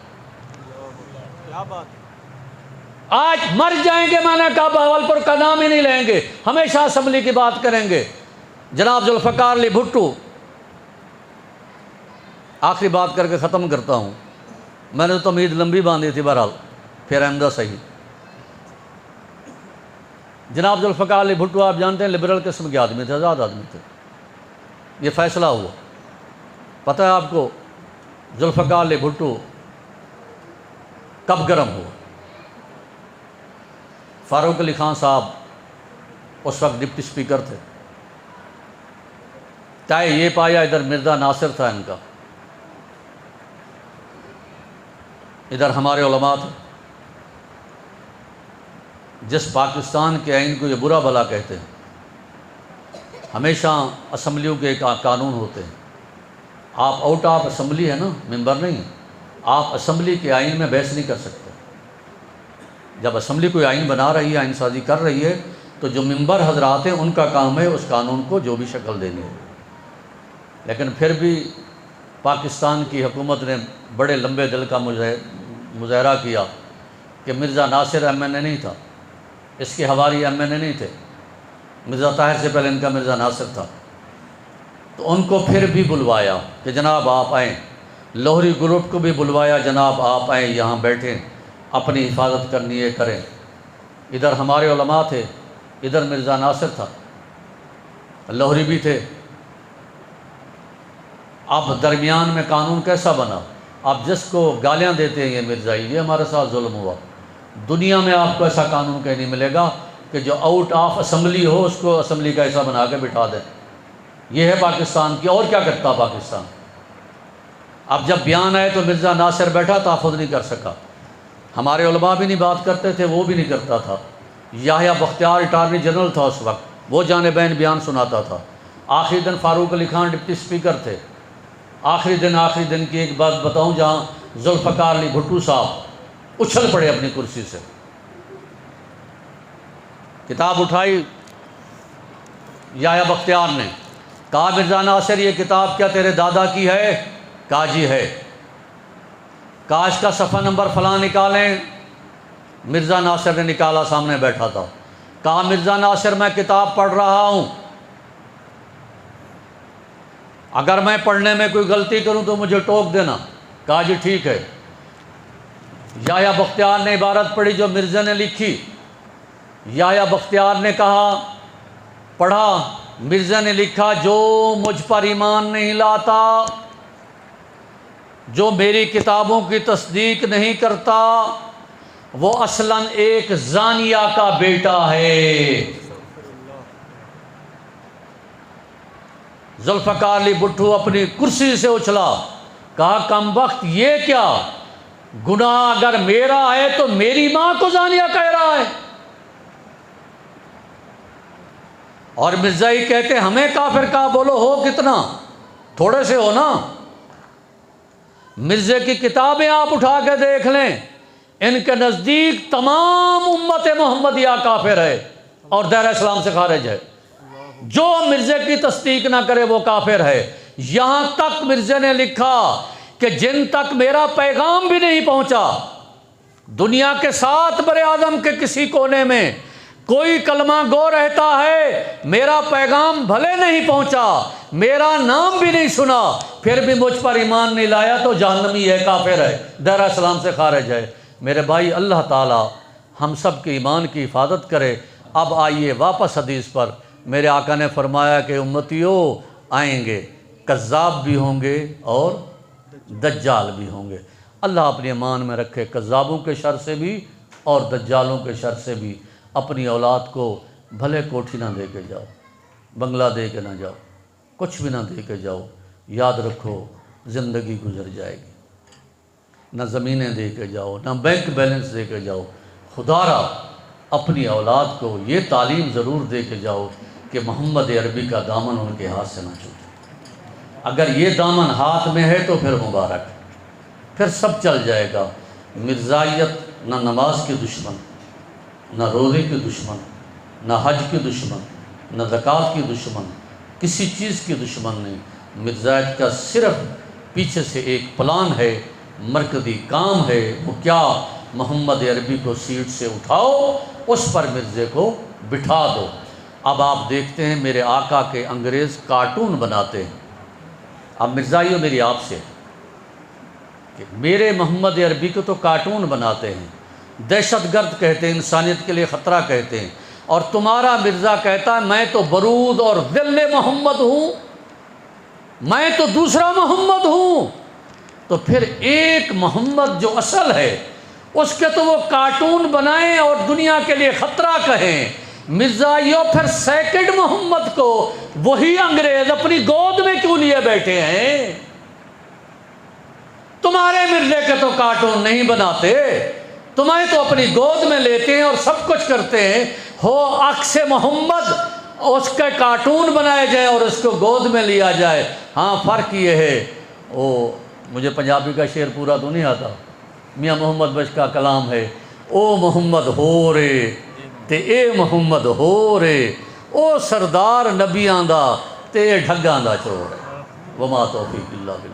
آج مر جائیں گے، میں نے کہا بہاولپور کا نام ہی نہیں لیں گے، ہمیشہ اسمبلی کی بات کریں گے۔ جناب ذوالفقار علی بھٹو آخری بات کر کے ختم کرتا ہوں، میں نے تو امید لمبی باندھی تھی، بہرحال پھر احمدہ صحیح۔ جناب ذوالفقار علی بھٹو آپ جانتے ہیں لبرل قسم کے آدمی تھے، آزاد آدمی تھے۔ یہ فیصلہ ہوا، پتہ ہے آپ کو ذوالفقار علی بھٹو کب گرم ہوا؟ فاروق علی خان صاحب اس وقت ڈپٹی اسپیکر تھے، چاہے یہ پایا ادھر مرزا ناصر تھا ان کا، ادھر ہمارے علماء تھے، جس پاکستان کے آئین کو یہ برا بھلا کہتے ہیں۔ ہمیشہ اسمبلیوں کے ایک قانون ہوتے ہیں، آپ آؤٹ آف اسمبلی ہے نا، ممبر نہیں، آپ اسمبلی کے آئین میں بحث نہیں کر سکتے۔ جب اسمبلی کوئی آئین بنا رہی ہے، آئین سازی کر رہی ہے، تو جو ممبر حضرات ہیں ان کا کام ہے اس قانون کو جو بھی شکل دینی ہے۔ لیکن پھر بھی پاکستان کی حکومت نے بڑے لمبے دل کا مظاہرہ کیا کہ مرزا ناصر ایم این اے نہیں تھا، اس کے حوالی ایم این اے نہیں تھے، مرزا طاہر سے پہلے ان کا مرزا ناصر تھا۔ تو ان کو پھر بھی بلوایا کہ جناب آپ آئیں، لوہری گروپ کو بھی بلوایا، جناب آپ آئیں، یہاں بیٹھیں، اپنی حفاظت کرنی ہے کریں۔ ادھر ہمارے علماء تھے، ادھر مرزا ناصر تھا، لوہری بھی تھے۔ اب درمیان میں قانون کیسا بنا؟ آپ جس کو گالیاں دیتے ہیں یہ مرزائی، یہ ہمارے ساتھ ظلم ہوا۔ دنیا میں آپ کو ایسا قانون کہیں نہیں ملے گا کہ جو آؤٹ آف اسمبلی ہو اس کو اسمبلی کا حصہ بنا کے بٹھا دیں۔ یہ ہے پاکستان کی، اور کیا کرتا پاکستان؟ اب جب بیان آئے تو مرزا ناصر بیٹھا، تحفظ نہیں کر سکا۔ ہمارے علماء بھی نہیں بات کرتے تھے، وہ بھی نہیں کرتا تھا۔ یحییٰ بختیار اٹارنی جنرل تھا اس وقت، وہ جانبین بیان سناتا تھا۔ آخری دن فاروق علی خان ڈپٹی اسپیکر تھے۔ آخری دن کی ایک بات بتاؤں، جہاں ذوالفقار علی بھٹو صاحب اچھل پڑے اپنی کرسی سے، کتاب اٹھائی یحییٰ بختیار نے، کہا مرزا ناصر یہ کتاب کیا تیرے دادا کی ہے؟ کہا جی ہے۔ کہا اس کا صفحہ نمبر فلاں نکالیں۔ مرزا ناصر نے نکالا، سامنے بیٹھا تھا۔ کہا مرزا ناصر میں کتاب پڑھ رہا ہوں، اگر میں پڑھنے میں کوئی غلطی کروں تو مجھے ٹوک دینا۔ کہا جی ٹھیک ہے۔ یحییٰ بختیار نے عبارت پڑھی جو مرزا نے لکھی۔ یحییٰ بختیار نے کہا، پڑھا، مرزا نے لکھا، جو مجھ پر ایمان نہیں لاتا، جو میری کتابوں کی تصدیق نہیں کرتا، وہ اصلاً ایک زانیہ کا بیٹا ہے۔ ذوالفقار علی بھٹو اپنی کرسی سے اچھلا، کہا کم وقت یہ کیا؟ گناہ اگر میرا ہے تو میری ماں کو زانیہ کہہ رہا ہے۔ اور مرزائی کہتے ہمیں کافر کہا، بولو ہو کتنا؟ تھوڑے سے ہو نا۔ مرزے کی کتابیں آپ اٹھا کے دیکھ لیں، ان کے نزدیک تمام امت محمدیہ کافر ہے اور دائرہ اسلام سے خارج ہے۔ جو مرزے کی تصدیق نہ کرے وہ کافر ہے۔ یہاں تک مرزے نے لکھا کہ جن تک میرا پیغام بھی نہیں پہنچا، دنیا کے 7 بر اعظم کے کسی کونے میں کوئی کلمہ گو رہتا ہے، میرا پیغام بھلے نہیں پہنچا، میرا نام بھی نہیں سنا، پھر بھی مجھ پر ایمان نہیں لایا تو جہنمی ہے، کافر ہے، دائرہ اسلام سے خارج ہے۔ میرے بھائی، اللہ تعالی ہم سب کے ایمان کی حفاظت کرے۔ اب آئیے واپس حدیث پر۔ میرے آقا نے فرمایا کہ امتیوں آئیں گے، کذاب بھی ہوں گے اور دجال بھی ہوں گے۔ اللہ اپنی امان میں رکھے کذابوں کے شر سے بھی اور دجالوں کے شر سے بھی۔ اپنی اولاد کو بھلے کوٹھی نہ دے کے جاؤ، بنگلہ دے کے نہ جاؤ، کچھ بھی نہ دے کے جاؤ، یاد رکھو زندگی گزر جائے گی۔ نہ زمینیں دے کے جاؤ، نہ بینک بیلنس دے کے جاؤ، خدا را اپنی اولاد کو یہ تعلیم ضرور دے کے جاؤ کہ محمد عربی کا دامن ان کے ہاتھ سے نہ چھوٹے۔ اگر یہ دامن ہاتھ میں ہے تو پھر مبارک، پھر سب چل جائے گا۔ مرزائیت نہ نماز کی دشمن، نہ روزے کی دشمن، نہ حج کی دشمن، نہ زکوٰۃ کی دشمن، کسی چیز کی دشمن نہیں۔ مرزائیت کا صرف پیچھے سے ایک پلان ہے، مرکزی کام ہے، وہ کیا؟ محمد عربی کو سیٹ سے اٹھاؤ، اس پر مرزے کو بٹھا دو۔ اب آپ دیکھتے ہیں میرے آقا کے انگریز کارٹون بناتے ہیں۔ اب مرزائیوں میری آپ سے کہ میرے محمد عربی کو تو کارٹون بناتے ہیں، دہشت گرد کہتے ہیں، انسانیت کے لیے خطرہ کہتے ہیں، اور تمہارا مرزا کہتا ہے میں تو برود اور ذل محمد ہوں، میں تو دوسرا محمد ہوں۔ تو پھر ایک محمد جو اصل ہے اس کے تو وہ کارٹون بنائیں اور دنیا کے لیے خطرہ کہیں، مرزائیوں پھر سیکنڈ محمد کو وہی انگریز اپنی گود میں کیوں لیے بیٹھے ہیں؟ تمہارے مرزے کے تو کارٹون نہیں بناتے، تمہیں تو اپنی گود میں لیتے ہیں اور سب کچھ کرتے ہیں، ہو عکس محمد اس کے کارٹون بنائے جائیں اور اس کو گود میں لیا جائے۔ ہاں فرق یہ ہے، مجھے پنجابی کا شعر پورا تو نہیں آتا، میاں محمد بخش کا کلام ہے، او محمد ہو رے تے اے محمد ہو رے، او سردار نبیاں دا تے اے ڈھگاں دا چور ہے۔ وما توفیق اللہ باللہ۔